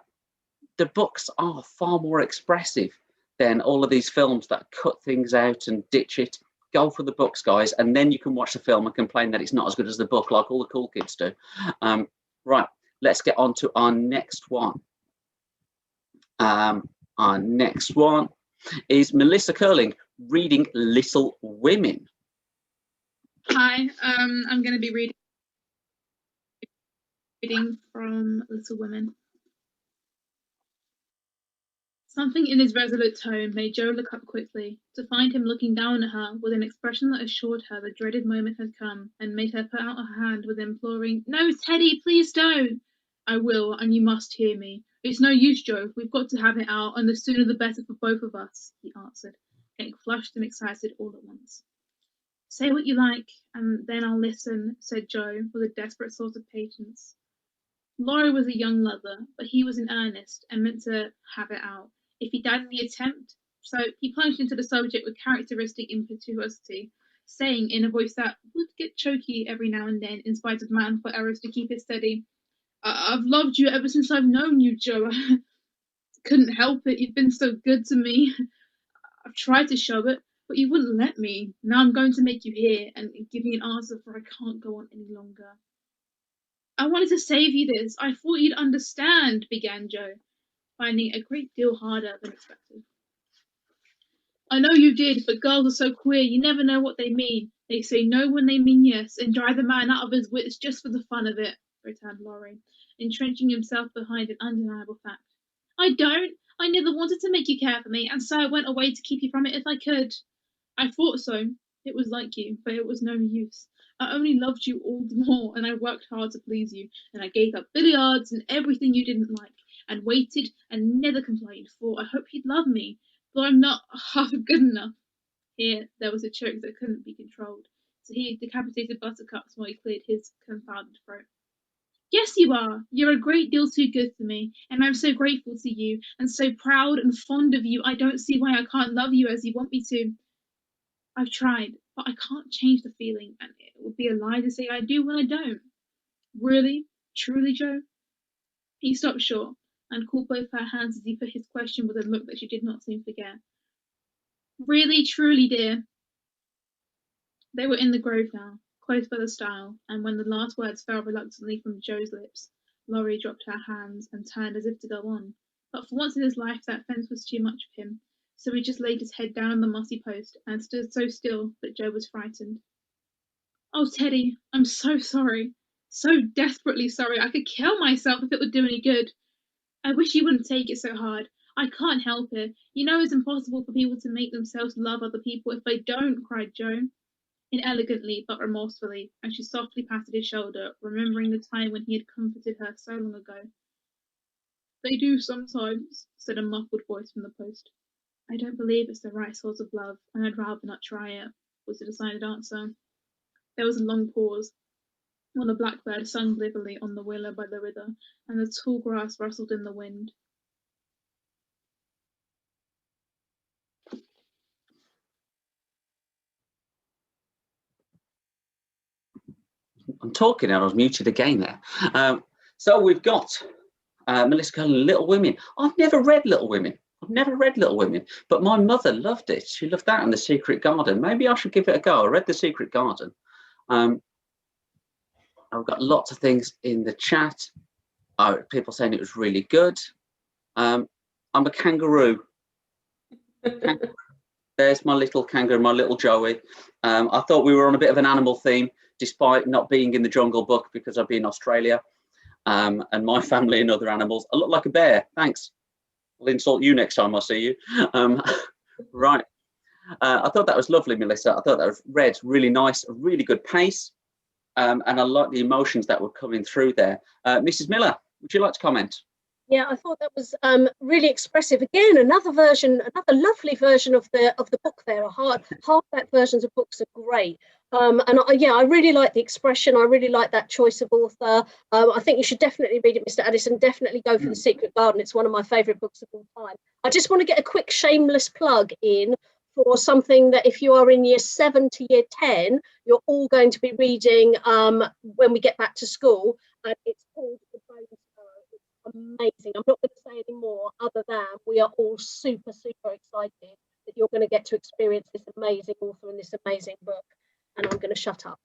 the books are far more expressive than all of these films that cut things out and ditch it. Go for the books, guys, and then you can watch the film and complain that it's not as good as the book, like all the cool kids do. Right, let's get on to our next one. Our next one is Melissa Curling, reading Little Women. Hi, I'm going to be reading from Little Women. Something in his resolute tone made Jo look up quickly, to find him looking down at her with an expression that assured her the dreaded moment had come, and made her put out her hand with imploring, "No, Teddy, please don't!" "I will, and you must hear me. It's no use, Jo. We've got to have it out, and the sooner the better for both of us," he answered, getting flushed and excited all at once. "Say what you like, and then I'll listen," said Jo, with a desperate sort of patience. Laurie was a young lover, but he was in earnest and meant to have it out, if he died in the attempt. So he plunged into the subject with characteristic impetuosity, saying in a voice that would get choky every now and then, in spite of manful errors to keep it steady, "I've loved you ever since I've known you, Jo. I couldn't help it. You've been so good to me. I've tried to show it, but you wouldn't let me. Now I'm going to make you hear and give you an answer, for I can't go on any longer." "I wanted to save you this. I thought you'd understand," began Jo, finding it a great deal harder than expected. "I know you did, but girls are so queer, you never know what they mean. They say no when they mean yes, and drive the man out of his wits just for the fun of it," returned Laurie, entrenching himself behind an undeniable fact. "I don't. I never wanted to make you care for me, and so I went away to keep you from it if I could." "I thought so. It was like you, but it was no use. I only loved you all the more, and I worked hard to please you, and I gave up billiards and everything you didn't like, and waited and never complained, for I hoped you'd love me, but I'm not half good enough." Here there was a choke that couldn't be controlled, so he decapitated Buttercups while he cleared his confounded throat. "Yes, you are. You're a great deal too good for me, and I'm so grateful to you, and so proud and fond of you, I don't see why I can't love you as you want me to. I've tried, but I can't change the feeling, and it would be a lie to say I do when I don't." "Really? Truly, Jo?" He stopped short, and caught both her hands as he put his question with a look that she did not soon forget. "Really, truly, dear." They were in the grove now, close by the stile, and when the last words fell reluctantly from Jo's lips, Laurie dropped her hands and turned as if to go on. But for once in his life that fence was too much for him, so he just laid his head down on the mossy post and stood so still that Jo was frightened. "Oh, Teddy, I'm so sorry. So desperately sorry. I could kill myself if it would do any good. I wish you wouldn't take it so hard. I can't help it. You know it's impossible for people to make themselves love other people if they don't," cried Jo, inelegantly but remorsefully, and she softly patted his shoulder, remembering the time when he had comforted her so long ago. "They do sometimes," said a muffled voice from the post. "I don't believe it's the right sort of love, and I'd rather not try it," was the decided answer. There was a long pause. while the blackbird sung blithely on the willow by the river, and the tall grass rustled in the wind. I'm talking and I was muted again there. So we've got Melissa Cullen, Little Women. I've never read Little Women. But my mother loved it. She loved that and The Secret Garden. Maybe I should give it a go. I read The Secret Garden. I've got lots of things in the chat. People saying it was really good. I'm a kangaroo. There's my little kangaroo, my little Joey. I thought we were on a bit of an animal theme, despite not being in the Jungle Book because I've been in Australia. And my family and other animals. I look like a bear. Thanks. I'll insult you next time I see you. Right. I thought that was lovely, Melissa. I thought that was read really nice, a really good pace. And I like the emotions that were coming through there. Mrs. Miller, would you like to comment? Yeah, I thought that was really expressive. Again, another lovely version of the book there. Hardback versions of books are great. I really like the expression. I really like that choice of author. I think you should definitely read it, Mr. Addison. Definitely go for The Secret Garden. It's one of my favourite books of all time. I just want to get a quick shameless plug in for something that if you are in year 7 to year 10, you're all going to be reading when we get back to school. And it's called The Bone Sparrow. It's amazing. I'm not going to say any more other than we are all super, super excited that you're going to get to experience this amazing author and this amazing book. And I'm going to shut up.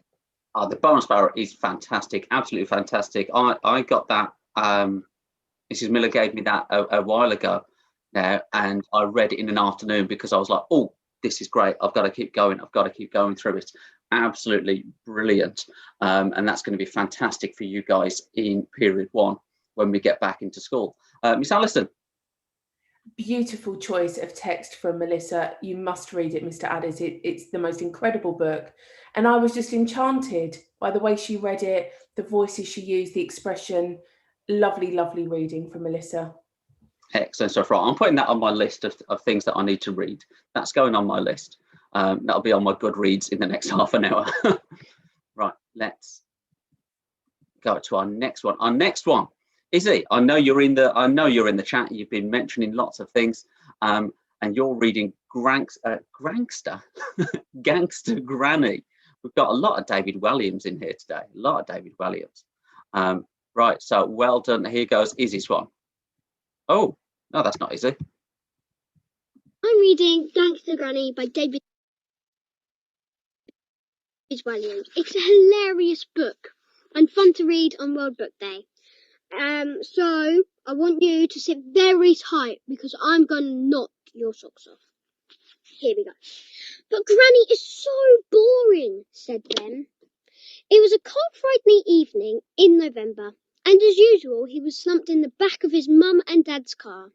The Bone Sparrow is fantastic, absolutely fantastic. I got that. Mrs. Miller gave me that a while ago now, and I read it in an afternoon because I was like, oh, this is great. I've got to keep going. I've got to keep going through it. Absolutely brilliant. And that's going to be fantastic for you guys in period 1 when we get back into school. Miss Allison. Beautiful choice of text from Melissa. You must read it, Mr. Addis. It's the most incredible book. And I was just enchanted by the way she read it, the voices she used, the expression. Lovely, lovely reading from Melissa. Excellent stuff. Right, I'm putting that on my list of things that I need to read. That's going on my list. That'll be on my Goodreads in the next half an hour. Right, let's go to our next one. Our next one. Izzy, I know you're in the chat. You've been mentioning lots of things, and you're reading Gangster Granny. We've got a lot of David Williams in here today. A lot of David Williams. Right, so well done. Here goes Izzy's one. Oh, no, that's not Izzy. I'm reading Gangster Granny by David Williams. It's a hilarious book and fun to read on World Book Day. So I want you to sit very tight because I'm going to knock your socks off. Here we go. But Granny is so boring, said Ben. It was a cold, frightening evening in November, and as usual, he was slumped in the back of his mum and dad's car.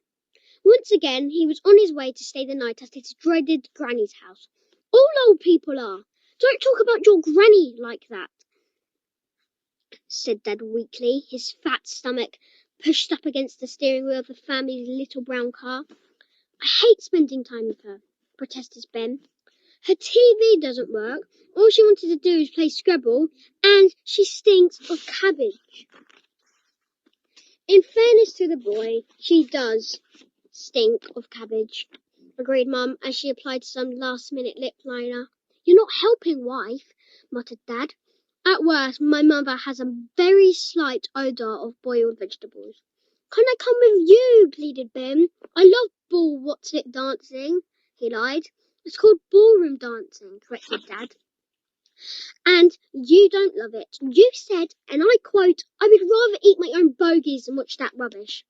Once again, he was on his way to stay the night at his dreaded Granny's house. All old people are. Don't talk about your Granny like that, said Dad weakly, his fat stomach pushed up against the steering wheel of the family's little brown car. I hate spending time with her, protested Ben. Her TV doesn't work. All she wanted to do is play Scrabble, and she stinks of cabbage. In fairness to the boy, she does stink of cabbage, agreed Mum as she applied some last-minute lip liner. You're not helping, wife, muttered Dad. At worst, my mother has a very slight odour of boiled vegetables. Can I come with you? Pleaded Ben. I love what's-it dancing, he lied. It's called ballroom dancing, corrected Dad. And you don't love it. You said, and I quote, I would rather eat my own bogies than watch that rubbish.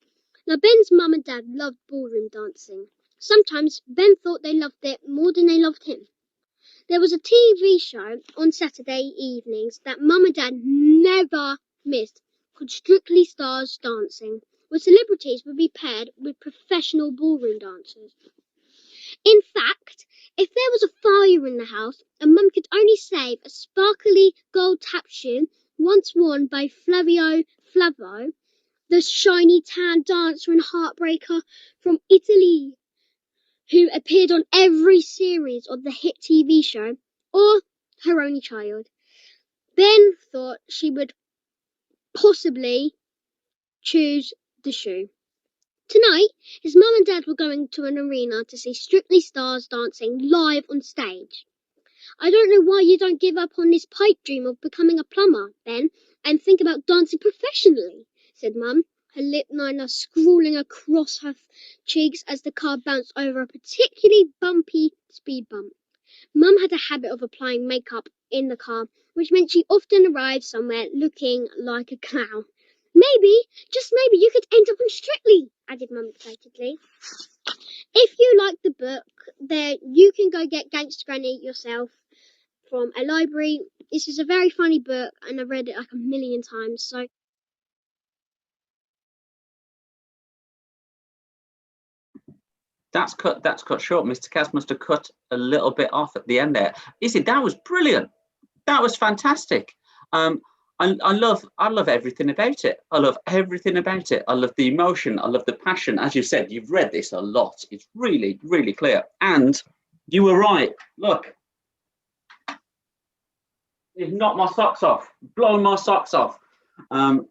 Now, Ben's mum and dad loved ballroom dancing. Sometimes Ben thought they loved it more than they loved him. There was a TV show on Saturday evenings that Mum and Dad never missed, called Strictly Stars Dancing, where celebrities would be paired with professional ballroom dancers. In fact, if there was a fire in the house and Mum could only save a sparkly gold tap shoe once worn by Flavio Flavo, the shiny tan dancer and heartbreaker from Italy, who appeared on every series of the hit TV show, or her only child, Ben thought she would possibly choose the shoe. Tonight, his mum and dad were going to an arena to see Strictly Stars dancing live on stage. I don't know why you don't give up on this pipe dream of becoming a plumber, Ben, and think about dancing professionally, said Mum, her lip liner scrawling across her cheeks as the car bounced over a particularly bumpy speed bump. Mum had a habit of applying makeup in the car, which meant she often arrived somewhere looking like a clown. Maybe, just maybe, you could end up on Strictly, added Mum excitedly. If you like the book, there you can go get Gangster Granny yourself from a library. This is a very funny book, and I've read it like a million times. So That's cut short. Mr. Cass must have cut a little bit off at the end there. Izzy, that was brilliant. That was fantastic. I love everything about it. I love everything about it. I love the emotion. I love the passion. As you said, you've read this a lot. It's really, really clear. And you were right. Look, you've knocked my socks off, blown my socks off. I've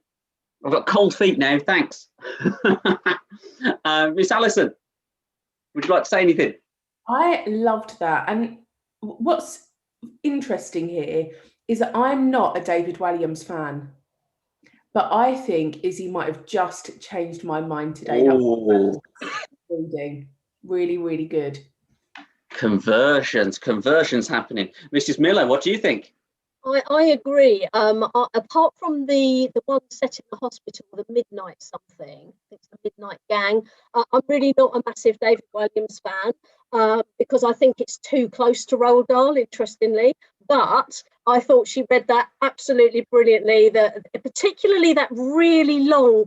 got cold feet now. Thanks. Miss Allison, would you like to say anything? I loved that. And what's interesting here is that I'm not a David Walliams fan, but I think Izzy might have just changed my mind today. Oh. Reading. Really, really good. Conversions happening. Mrs. Miller, what do you think? I agree. Apart from the one set in the hospital, the Midnight something, it's the Midnight Gang. I'm really not a massive David Williams fan because I think it's too close to Roald Dahl, interestingly. But I thought she read that absolutely brilliantly. Particularly that really long,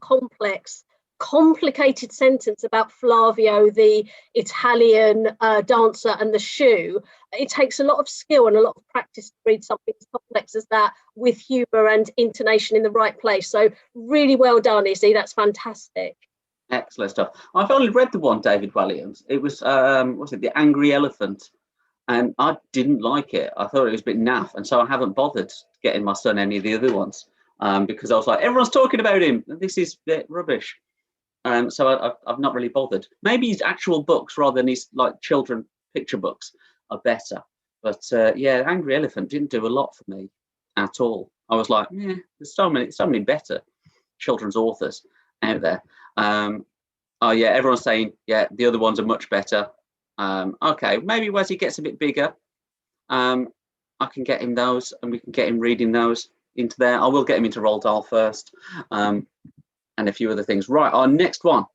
complicated sentence about Flavio, the Italian dancer, and the shoe. It takes a lot of skill and a lot of practice to read something as complex as that with humour and intonation in the right place. So really well done, Izzy. That's fantastic. Excellent stuff. I've only read the one David Walliams. It was what's it, The Angry Elephant, and I didn't like it. I thought it was a bit naff, and so I haven't bothered getting my son any of the other ones because I was like, everyone's talking about him. This is a bit rubbish. So I've not really bothered. Maybe his actual books rather than his like children picture books are better. But yeah, Angry Elephant didn't do a lot for me at all. I was like, yeah, there's so many better children's authors out there. Oh yeah, everyone's saying, yeah, the other ones are much better. Okay, maybe as he gets a bit bigger, I can get him those, and we can get him reading those into there. I will get him into Roald Dahl first, and a few other things. Right, our next one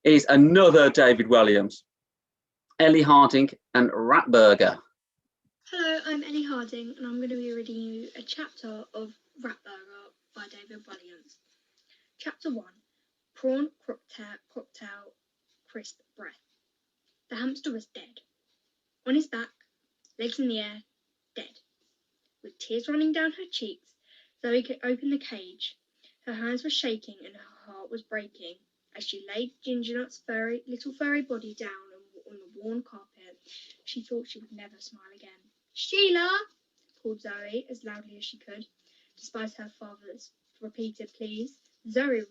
is another David Walliams, Ellie Harding and Ratburger. Hello, I'm Ellie Harding, and I'm going to be reading you a chapter of Ratburger by David Walliams. Chapter 1, Prawn Cocktail Crisp Breath. The hamster was dead. On his back, legs in the air, dead. With tears running down her cheeks, Zoe could open the cage. Her hands were shaking and her heart was breaking as she laid Ginger Nut's little furry body down on the worn carpet. She thought she would never smile again. Sheila! Called Zoe as loudly as she could. Despite her father's repeated pleas, Zoe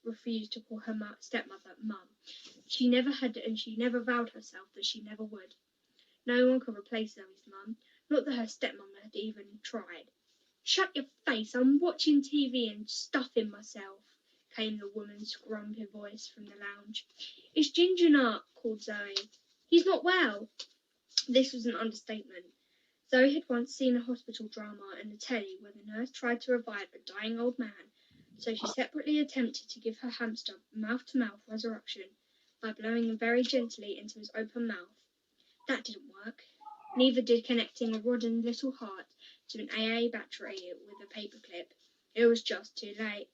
refused to call her stepmother Mum. She never had, and she never vowed herself that she never would. No one could replace Zoe's mum, not that her stepmom had even tried. Shut your face, I'm watching TV and stuffing myself, came the woman's grumpy voice from the lounge. It's Ginger Nut, called Zoe. He's not well. This was an understatement. Zoe had once seen a hospital drama in the telly where the nurse tried to revive a dying old man, so she separately attempted to give her hamster mouth-to-mouth resurrection by blowing him very gently into his open mouth. That didn't work. Neither did connecting a rodden little heart to an AA battery with a paperclip. It was just too late.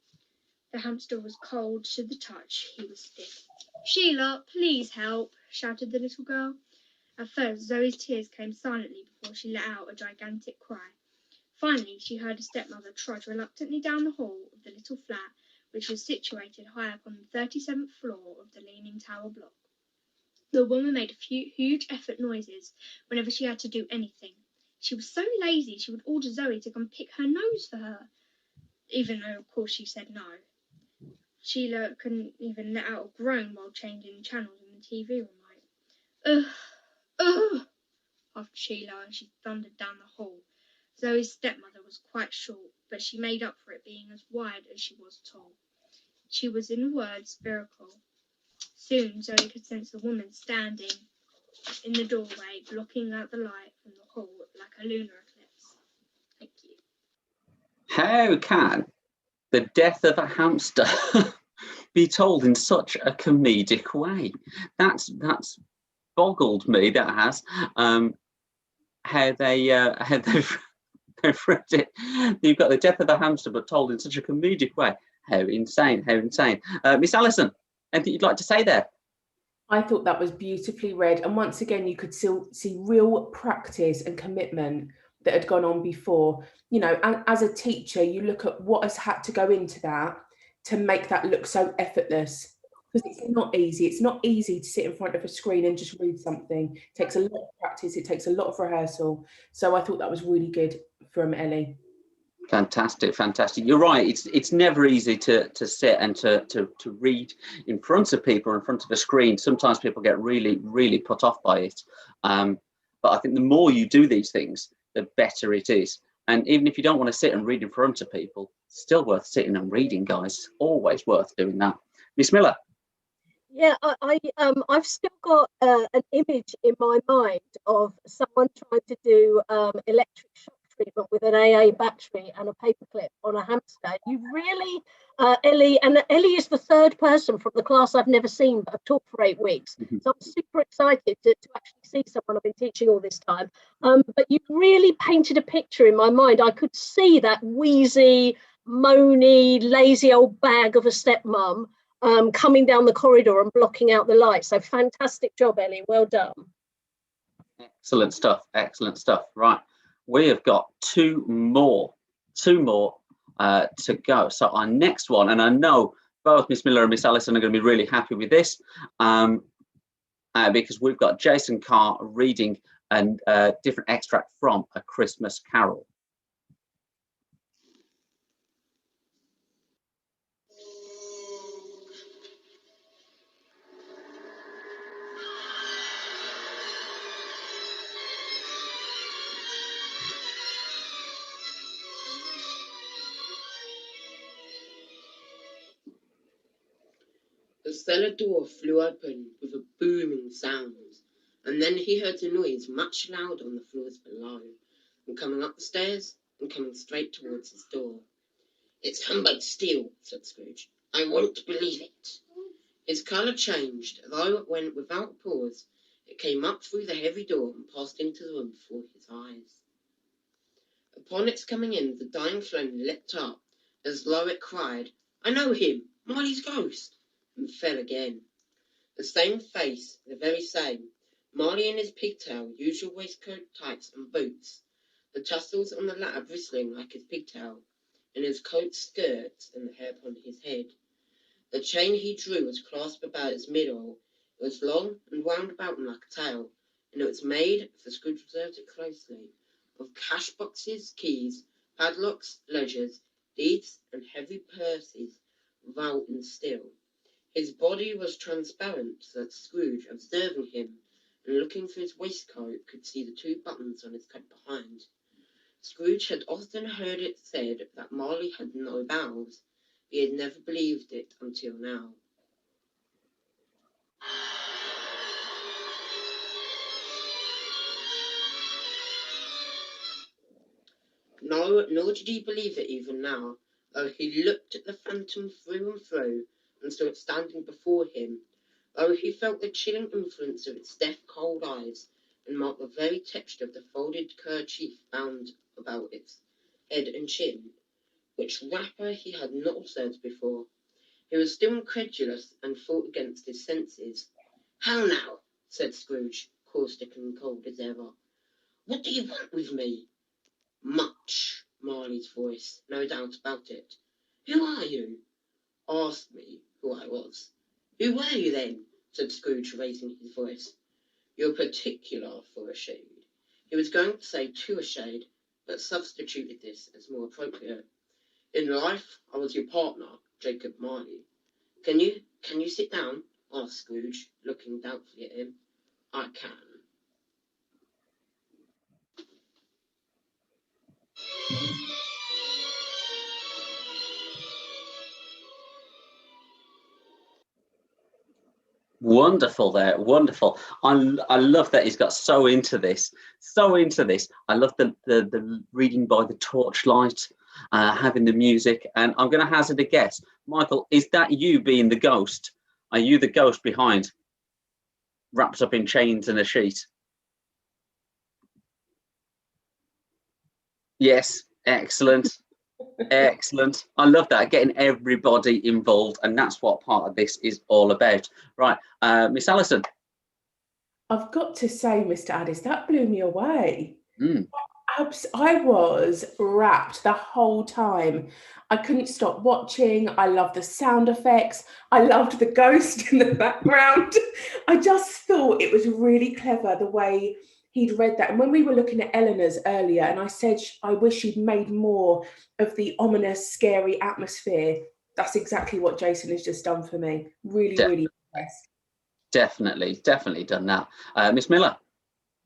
The hamster was cold to the touch. He was stiff. Sheila, please help, shouted the little girl. At first, Zoe's tears came silently before she let out a gigantic cry. Finally, she heard her stepmother trudge reluctantly down the hall of the little flat, which was situated high up on the 37th floor of the Leaning Tower block. The woman made a few huge effort noises whenever she had to do anything. She was so lazy she would order Zoe to come pick her nose for her, even though, of course, she said no. Sheila couldn't even let out a groan while changing channels on the TV remote. Ugh, ugh, puffed Sheila as she thundered down the hall. Zoe's stepmother was quite short, but she made up for it being as wide as she was tall. She was, in a word, spherical. Soon Zoe could sense the woman standing in the doorway, blocking out the light from the hall like a lunar eclipse. Thank you. How can the death of a hamster be told in such a comedic way? That's boggled me. That has how they've read it. You've got the death of the hamster, but told in such a comedic way. How insane! How insane! Miss Allison, anything you'd like to say there? I thought that was beautifully read, and once again you could still see real practice and commitment that had gone on before. You know, and as a teacher, you look at what has had to go into that to make that look so effortless, because it's not easy. It's not easy to sit in front of a screen and just read something. It takes a lot of practice. It takes a lot of rehearsal. So I thought that was really good from Ellie. Fantastic, fantastic. You're right. It's never easy to sit and to read in front of people, in front of a screen. Sometimes people get really put off by it. But I think the more you do these things, the better it is. And even if you don't want to sit and read in front of people, it's still worth sitting and reading, guys. Always worth doing that. Miss Miller. Yeah, I've still got an image in my mind of someone trying to do electric shock treatment with an AA battery and a paperclip on a hamster. You really, Ellie, and Ellie is the third person from the class I've never seen, but I've taught for 8 weeks. So I'm super excited to actually see someone I've been teaching all this time. But you really painted a picture in my mind. I could see that wheezy, moany, lazy old bag of a stepmom coming down the corridor and blocking out the light. So fantastic job, Ellie. Well done. Excellent stuff. Excellent stuff. Right. We have got two more to go. So our next one, and I know both Miss Miller and Miss Allison are going to be really happy with this, because we've got Jason Carr reading a different extract from A Christmas Carol. The cellar door flew open with a booming sound, and then he heard a noise much louder on the floors below, and coming up the stairs, and coming straight towards his door. "It's humbug still," said Scrooge. "I won't believe it." His colour changed, though when, without pause, it came up through the heavy door and passed into the room before his eyes. Upon its coming in, the dying flame leapt up, as though it cried, "I know him, Marley's ghost," and fell again. The same face, the very same. Marley in his pigtail, usual waistcoat, tights, and boots, the tassels on the latter bristling like his pigtail, and his coat, skirts, and the hair upon his head. The chain he drew was clasped about its middle. It was long and wound about him like a tail, and it was made, for Scrooge observed it closely, of cash boxes, keys, padlocks, ledgers, deeds, and heavy purses, wrought in steel. His body was transparent, so that Scrooge, observing him and looking through his waistcoat, could see the 2 buttons on his coat behind. Scrooge had often heard it said that Marley had no bowels. He had never believed it until now. No, nor did he believe it even now, though he looked at the phantom through and through, and saw it standing before him, though he felt the chilling influence of its death cold eyes, and marked the very texture of the folded kerchief bound about its head and chin, which wrapper he had not observed before. He was still incredulous, and fought against his senses. "How now?" said Scrooge, caustic and cold as ever. "What do you want with me?" "Much," Marley's voice, no doubt about it. "Who are you?" "Asked me who I was." "Who were you, then?" said Scrooge, raising his voice. "You're particular for a shade." He was going to say to a shade, but substituted this as more appropriate. In life, I was your partner, Jacob Marley. Can you sit down? Asked Scrooge, looking doubtfully at him. I can. Wonderful there, wonderful. I love that he's got so into this, so into this. I love the reading by the torchlight, having the music, and I'm going to hazard a guess. Michael, is that you being the ghost? Are you the ghost behind, wrapped up in chains and a sheet? Yes, excellent. Excellent. I love that, getting everybody involved, and that's what part of this is all about. Right, Miss Allison. I've got to say, Mr. Addis, that blew me away. Mm. I was wrapped the whole time. I couldn't stop watching. I loved the sound effects. I loved the ghost in the background. I just thought it was really clever the way he'd read that. And when we were looking at Eleanor's earlier, and I said, I wish she'd made more of the ominous, scary atmosphere. That's exactly what Jason has just done for me. Really, really impressed. Definitely done that. Miss Miller.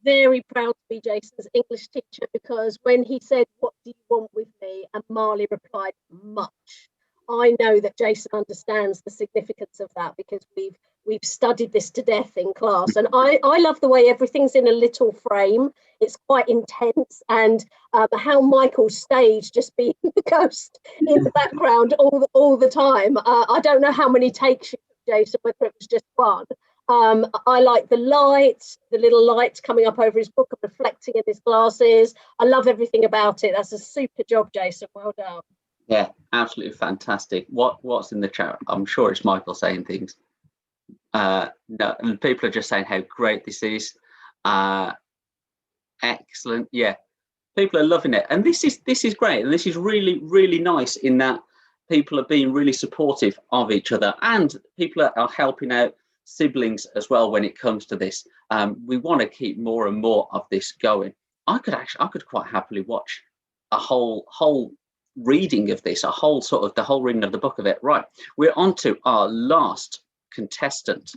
Very proud to be Jason's English teacher, because when he said, "What do you want with me?" and Marley replied, "Much," I know that Jason understands the significance of that, because we've studied this to death in class. And I love the way everything's in a little frame. It's quite intense, and how Michael staged just being the ghost in the background all the time. I don't know how many takes you took, Jason, whether it was just one. I like the lights, the little lights coming up over his book and reflecting in his glasses. I love everything about it. That's a super job, Jason. Well done. Yeah, absolutely fantastic. What's in the chat? I'm sure it's Michael saying things. No, and people are just saying how great this is. Excellent. Yeah, people are loving it, and this is great, and this is really nice in that people are being really supportive of each other, and people are helping out siblings as well when it comes to this. We want to keep more and more of this going. I could quite happily watch a whole reading of this, the whole reading of the book of it. Right, we're on to our last contestant,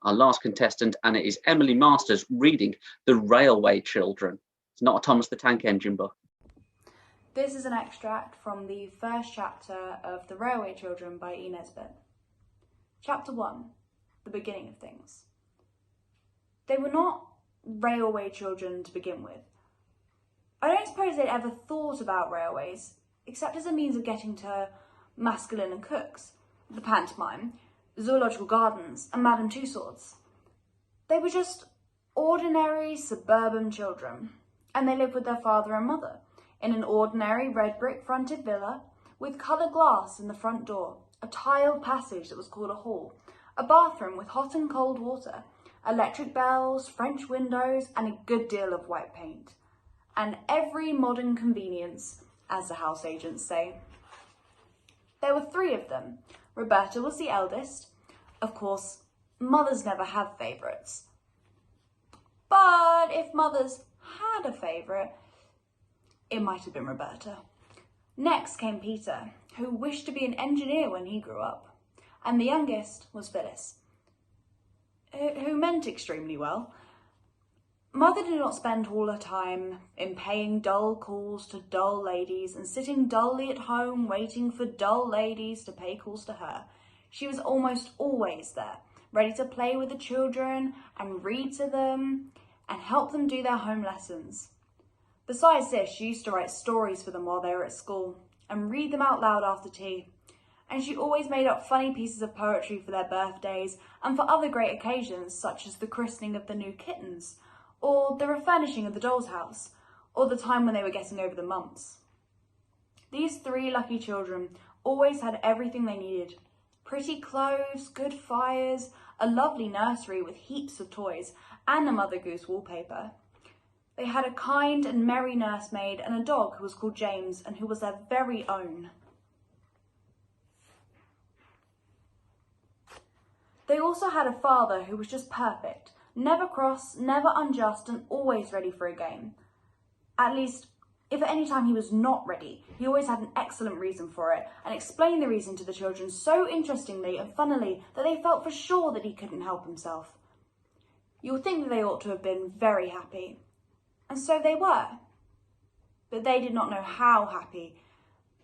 and it is Emily Masters reading The Railway Children. It's not a Thomas the Tank Engine book. This is an extract from the first chapter of The Railway Children by E. Nesbit. Chapter 1. The beginning of things. They were not railway children to begin with. I don't suppose they'd ever thought about railways, except as a means of getting to Masculine and Cook's, the pantomime, Zoological Gardens, and Madame Tussauds. They were just ordinary suburban children, and they lived with their father and mother in an ordinary red brick fronted villa with coloured glass in the front door, a tiled passage that was called a hall, a bathroom with hot and cold water, electric bells, French windows, and a good deal of white paint. And every modern convenience, as the house agents say. There were 3 of them. Roberta was the eldest. Of course, mothers never have favourites. But if mothers had a favourite, it might have been Roberta. Next came Peter, who wished to be an engineer when he grew up. And the youngest was Phyllis, who meant extremely well. Mother did not spend all her time in paying dull calls to dull ladies and sitting dully at home waiting for dull ladies to pay calls to her. She was almost always there, ready to play with the children and read to them and help them do their home lessons. Besides this, she used to write stories for them while they were at school and read them out loud after tea. And she always made up funny pieces of poetry for their birthdays and for other great occasions, such as the christening of the new kittens, or the refurnishing of the doll's house, or the time when they were getting over the mumps. These 3 lucky children always had everything they needed. Pretty clothes, good fires, a lovely nursery with heaps of toys, and a Mother Goose wallpaper. They had a kind and merry nursemaid and a dog who was called James and who was their very own. They also had a father who was just perfect, Never cross, never unjust, and always ready for a game. At least, if at any time he was not ready, he always had an excellent reason for it, and explained the reason to the children so interestingly and funnily that they felt for sure that he couldn't help himself. You would think that they ought to have been very happy. And so they were. But they did not know how happy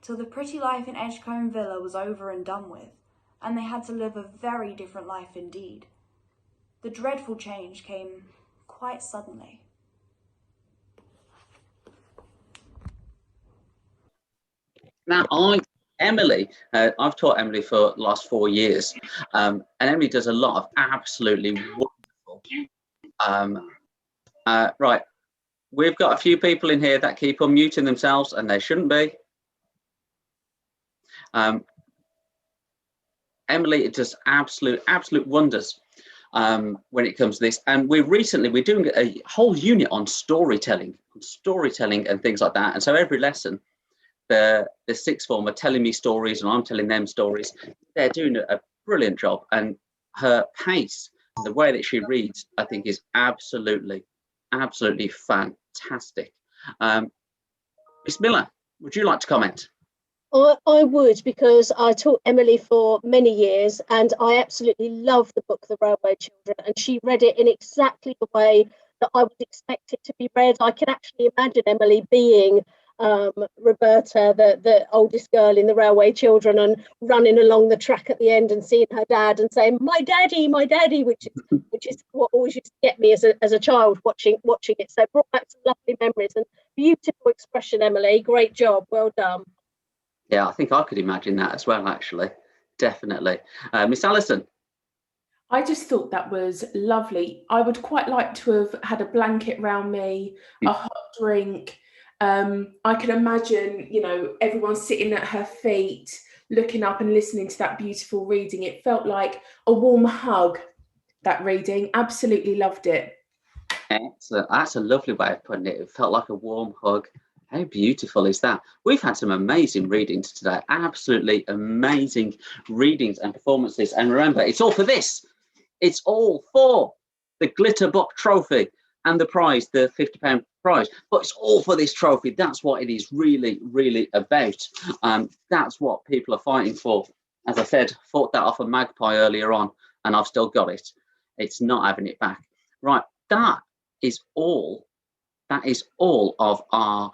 till the pretty life in Edgecombe Villa was over and done with, and they had to live a very different life indeed. The dreadful change came quite suddenly. Now, I've taught Emily for the last 4 years, and Emily does a lot of absolutely wonderful. Right, we've got a few people in here that keep unmuting themselves, and they shouldn't be. Emily does absolute wonders when it comes to this, and we're doing a whole unit on storytelling and things like that. And so every lesson, the sixth form are telling me stories, and I'm telling them stories. They're doing a brilliant job, and her pace, the way that she reads, I think is absolutely fantastic. Miss Miller, would you like to comment? I would, because I taught Emily for many years, and I absolutely love the book The Railway Children, and she read it in exactly the way that I would expect it to be read. I can actually imagine Emily being Roberta, the oldest girl in The Railway Children, and running along the track at the end and seeing her dad and saying, my daddy, which is what always used to get me as a child watching it. So it brought back some lovely memories, and beautiful expression, Emily. Great job, well done. Yeah, I think I could imagine that as well, actually. Definitely. Miss Allison? I just thought that was lovely. I would quite like to have had a blanket round me, a hot drink. I can imagine, everyone sitting at her feet, looking up and listening to that beautiful reading. It felt like a warm hug, that reading. Absolutely loved it. Excellent. That's a lovely way of putting it. It felt like a warm hug. How beautiful is that? We've had some amazing readings today. Absolutely amazing readings and performances. And remember, it's all for this. It's all for the Glitter Book Trophy and the prize, the £50 prize. But it's all for this trophy. That's what it is really about. That's what people are fighting for. As I said, fought that off a magpie earlier on, and I've still got it. It's not having it back. Right, that is all of our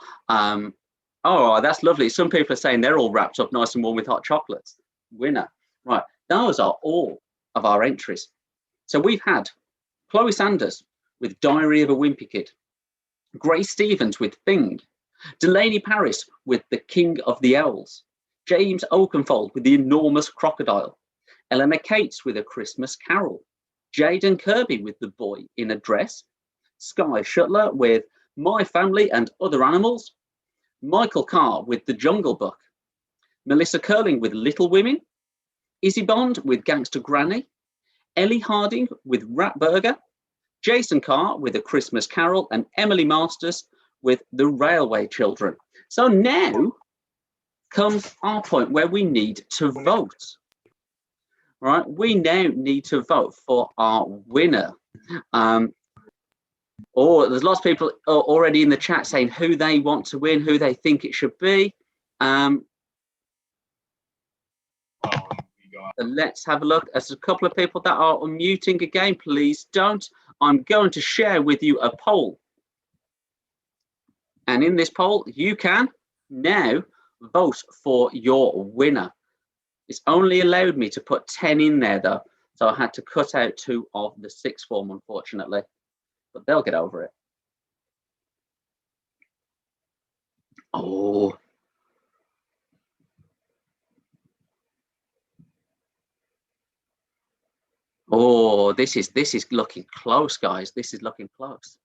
oh, that's lovely. Some people are saying they're all wrapped up nice and warm with hot chocolates. Winner. Right, those are all of our entries. So we've had Chloe Sanders with Diary of a Wimpy Kid, Grace Stevens with Thing, Delaney Paris with The King of the Owls, James Oakenfold with The Enormous Crocodile, Eleanor Cates with A Christmas Carol, Jaden Kirby with The Boy in a Dress, Sky Shuttler with My Family and Other Animals, Michael Carr with The Jungle Book, Melissa Curling with Little Women, Izzy Bond with Gangster Granny, Ellie Harding with Rat Burger, Jason Carr with A Christmas Carol, and Emily Masters with The Railway Children. So now comes our point where we need to vote. Right, we now need to vote for our winner. There's lots of people already in the chat saying who they want to win, who they think it should be. Let's have a look. There's a couple of people that are unmuting again. Please don't. I'm going to share with you a poll. And in this poll, you can now vote for your winner. It's only allowed me to put 10 in there, though. So I had to cut out 2 of the sixth form, unfortunately. But they'll get over it. Oh. Oh, this is looking close, guys. This is looking close.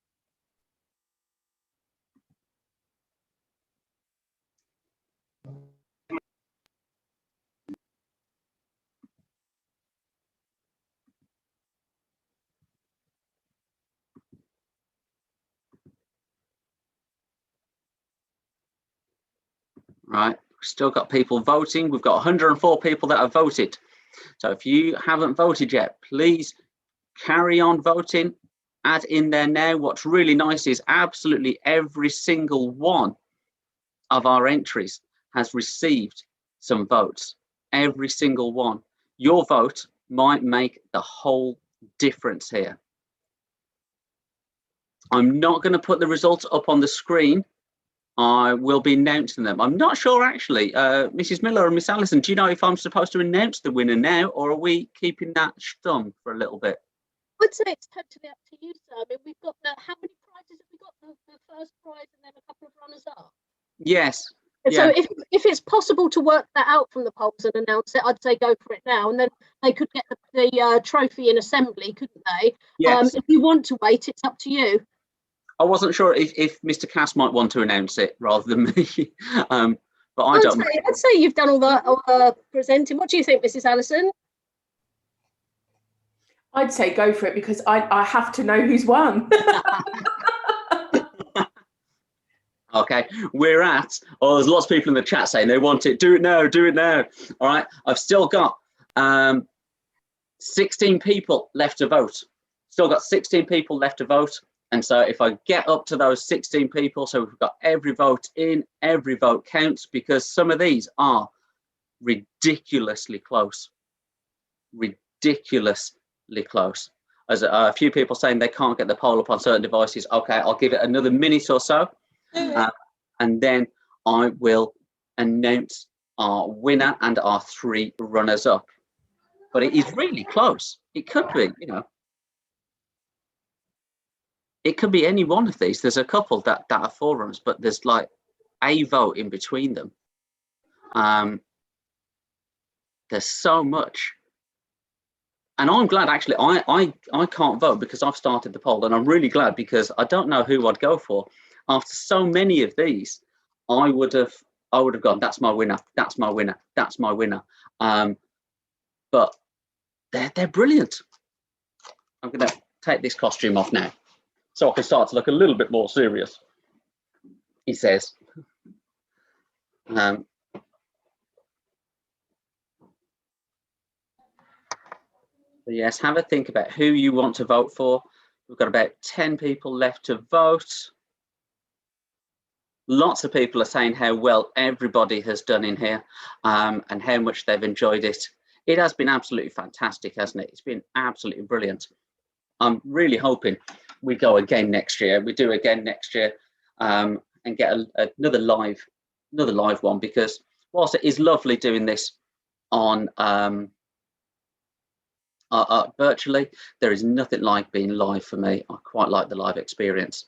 Right, we've still got people voting. We've got 104 people that have voted. So if you haven't voted yet, please carry on voting. add in there now. What's really nice is absolutely every single one of our entries has received some votes. Every single one. Your vote might make the whole difference here. I'm not going to put the results up on the screen. I will be announcing them. I'm not sure actually, Mrs. Miller and Miss Allison, do you know if I'm supposed to announce the winner now, or are we keeping that stum for a little bit? I'd say it's totally up to you, sir. I mean, we've got how many prizes have we got? The first prize and then a couple of runners up. Yes. And yeah. so if it's possible to work that out from the polls and announce it, I'd say go for it now, and then they could get the trophy in assembly, couldn't they? Yes. If you want to wait, it's up to you. I wasn't sure if Mr. Cass might want to announce it rather than me, but I don't. I'd say you've done all the presenting. What do you think, Mrs. Allison? I'd say go for it because I have to know who's won. Okay, we're at, there's lots of people in the chat saying they want it. Do it now, do it now. All right, I've still got 16 people left to vote. Still got 16 people left to vote. And so if I get up to those 16 people, so we've got every vote in, every vote counts, because some of these are ridiculously close. Ridiculously close. As a few people saying they can't get the poll up on certain devices. Okay, I'll give it another minute or so. And then I will announce our winner and our 3 runners up. But it is really close. It could be, you know. It could be any one of these. There's a couple that are forerunners, but there's like a vote in between them. There's so much. And I'm glad, actually, I can't vote because I've started the poll, and I'm really glad because I don't know who I'd go for. After so many of these, I would have gone, that's my winner, that's my winner, that's my winner. But they're brilliant. I'm going to take this costume off now, so I can start to look a little bit more serious, he says. So yes, have a think about who you want to vote for. We've got about 10 people left to vote. Lots of people are saying how well everybody has done in here, and how much they've enjoyed it. It has been absolutely fantastic, hasn't it? It's been absolutely brilliant. I'm really hoping we go again next year. We do again next year, and get another live one, because whilst it is lovely doing this on virtually, there is nothing like being live for me. I quite like the live experience.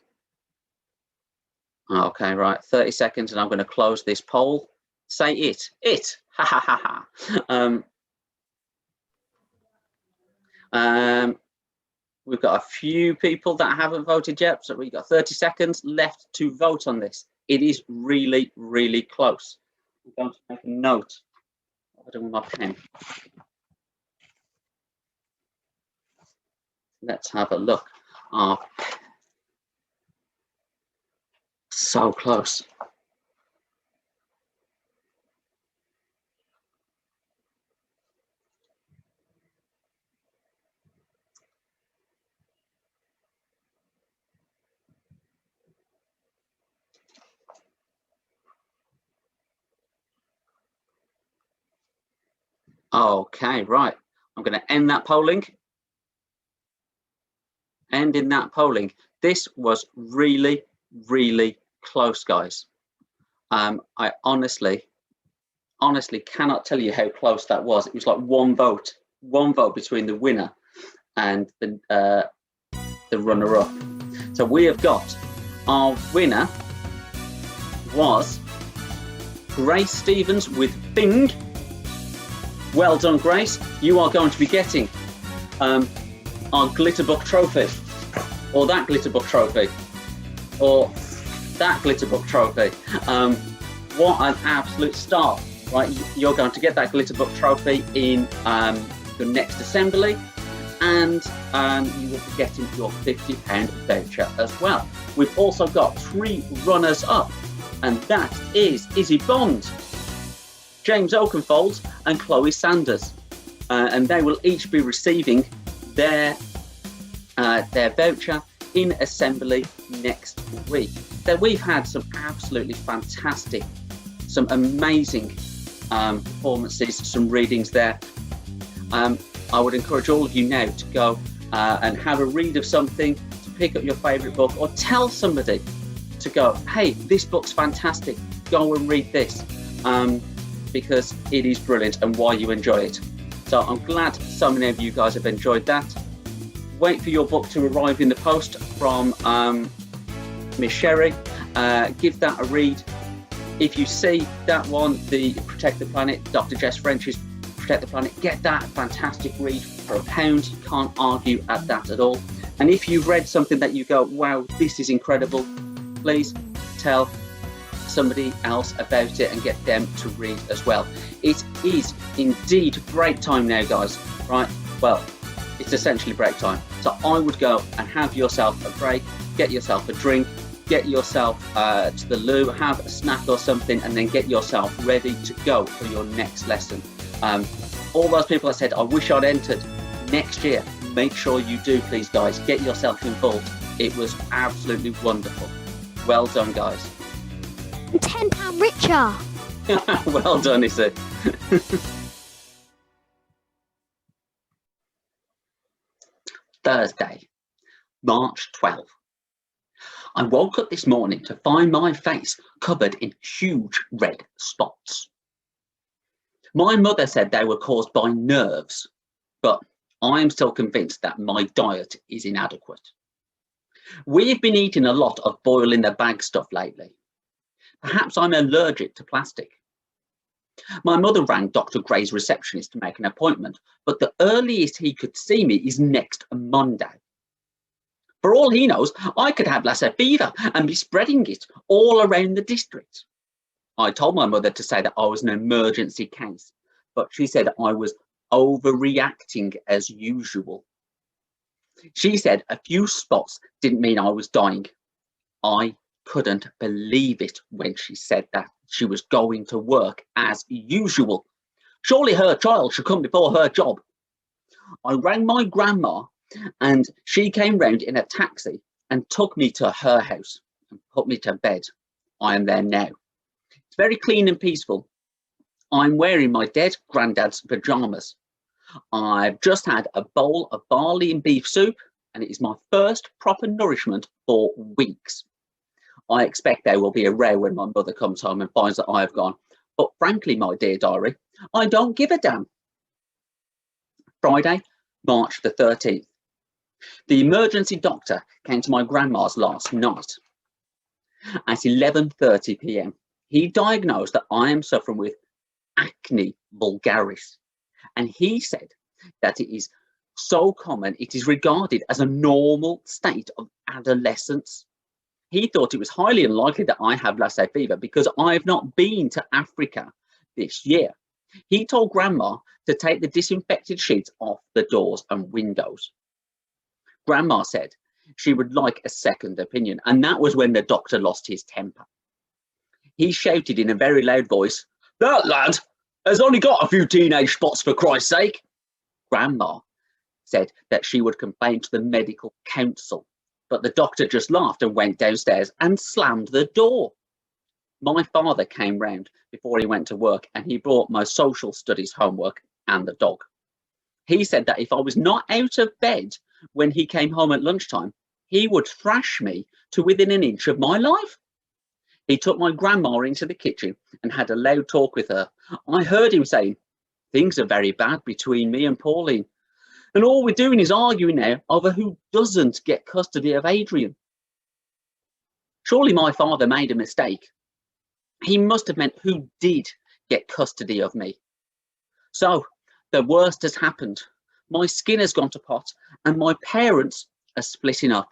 Okay, right, 30 seconds and I'm going to close this poll. Say it, ha ha ha ha. We've got a few people that haven't voted yet, so we've got 30 seconds left to vote on this. It is really, really close. I'm going to make a note. What have I done with my pen? Let's have a look. So close. Okay, right. I'm going to end that polling. Ending that polling. This was really, really close, guys. I honestly cannot tell you how close that was. It was like one vote between the winner and the runner-up. So we have got, our winner was Grace Stevens with Bing. Well done, Grace. You are going to be getting our Glitterbook trophy, or that Glitterbook trophy, or that Glitterbook trophy. What an absolute start, right? You're going to get that Glitterbook trophy in your next assembly, and you will be getting your £50 voucher as well. We've also got 3 runners up, and that is Izzy Bond, James Oakenfold and Chloe Sanders, and they will each be receiving their their voucher in assembly next week. So we've had some absolutely fantastic, some amazing performances, some readings there. I would encourage all of you now to go and have a read of something, to pick up your favourite book, or tell somebody to go, hey, this book's fantastic, go and read this, because it is brilliant and why you enjoy it. So I'm glad so many of you guys have enjoyed that. Wait for your book to arrive in the post from Miss Sherry. Give that a read. If you see that one, the Protect the Planet, Dr. Jess French's Protect the Planet, get that fantastic read for £1. You can't argue at that at all. And if you've read something that you go, wow, this is incredible, please tell somebody else about it and get them to read as well. It is indeed break time now, guys, right? Well, it's essentially break time. So I would go and have yourself a break, get yourself a drink, get yourself to the loo, have a snack or something, and then get yourself ready to go for your next lesson. All those people that said, I wish I'd entered next year, make sure you do, please, guys. Get yourself involved. It was absolutely wonderful. Well done, guys. £10 richer. Well done, Issa. Thursday, March 12th. I woke up this morning to find my face covered in huge red spots. My mother said they were caused by nerves, but I'm still convinced that my diet is inadequate. We've been eating a lot of boil in the bag stuff lately. Perhaps I'm allergic to plastic. My mother rang Dr. Gray's receptionist to make an appointment, but the earliest he could see me is next Monday. For all he knows, I could have Lassa fever and be spreading it all around the district. I told my mother to say that I was an emergency case, but she said I was overreacting as usual. She said a few spots didn't mean I was dying. I couldn't believe it when she said that she was going to work as usual. Surely her child should come before her job. I rang my grandma and she came round in a taxi and took me to her house and put me to bed. I am there now. It's very clean and peaceful. I'm wearing my dead granddad's pajamas. I've just had a bowl of barley and beef soup, and it is my first proper nourishment for weeks. I expect there will be a row when my mother comes home and finds that I have gone. But frankly, my dear diary, I don't give a damn. Friday, March the 13th. The emergency doctor came to my grandma's last night. At 11:30 p.m, he diagnosed that I am suffering with acne vulgaris. And he said that it is so common, it is regarded as a normal state of adolescence. He thought it was highly unlikely that I have Lassa fever because I have not been to Africa this year. He told Grandma to take the disinfected sheets off the doors and windows. Grandma said she would like a second opinion, and that was when the doctor lost his temper. He shouted in a very loud voice, "That lad has only got a few teenage spots, for Christ's sake." Grandma said that she would complain to the medical council, but the doctor just laughed and went downstairs and slammed the door. My father came round before he went to work and he brought my social studies homework and the dog. He said that if I was not out of bed when he came home at lunchtime, he would thrash me to within an inch of my life. He took my grandma into the kitchen and had a loud talk with her. I heard him saying, "Things are very bad between me and Pauline. And all we're doing is arguing now over who doesn't get custody of Adrian." Surely my father made a mistake. He must have meant who did get custody of me. So the worst has happened. My skin has gone to pot and my parents are splitting up.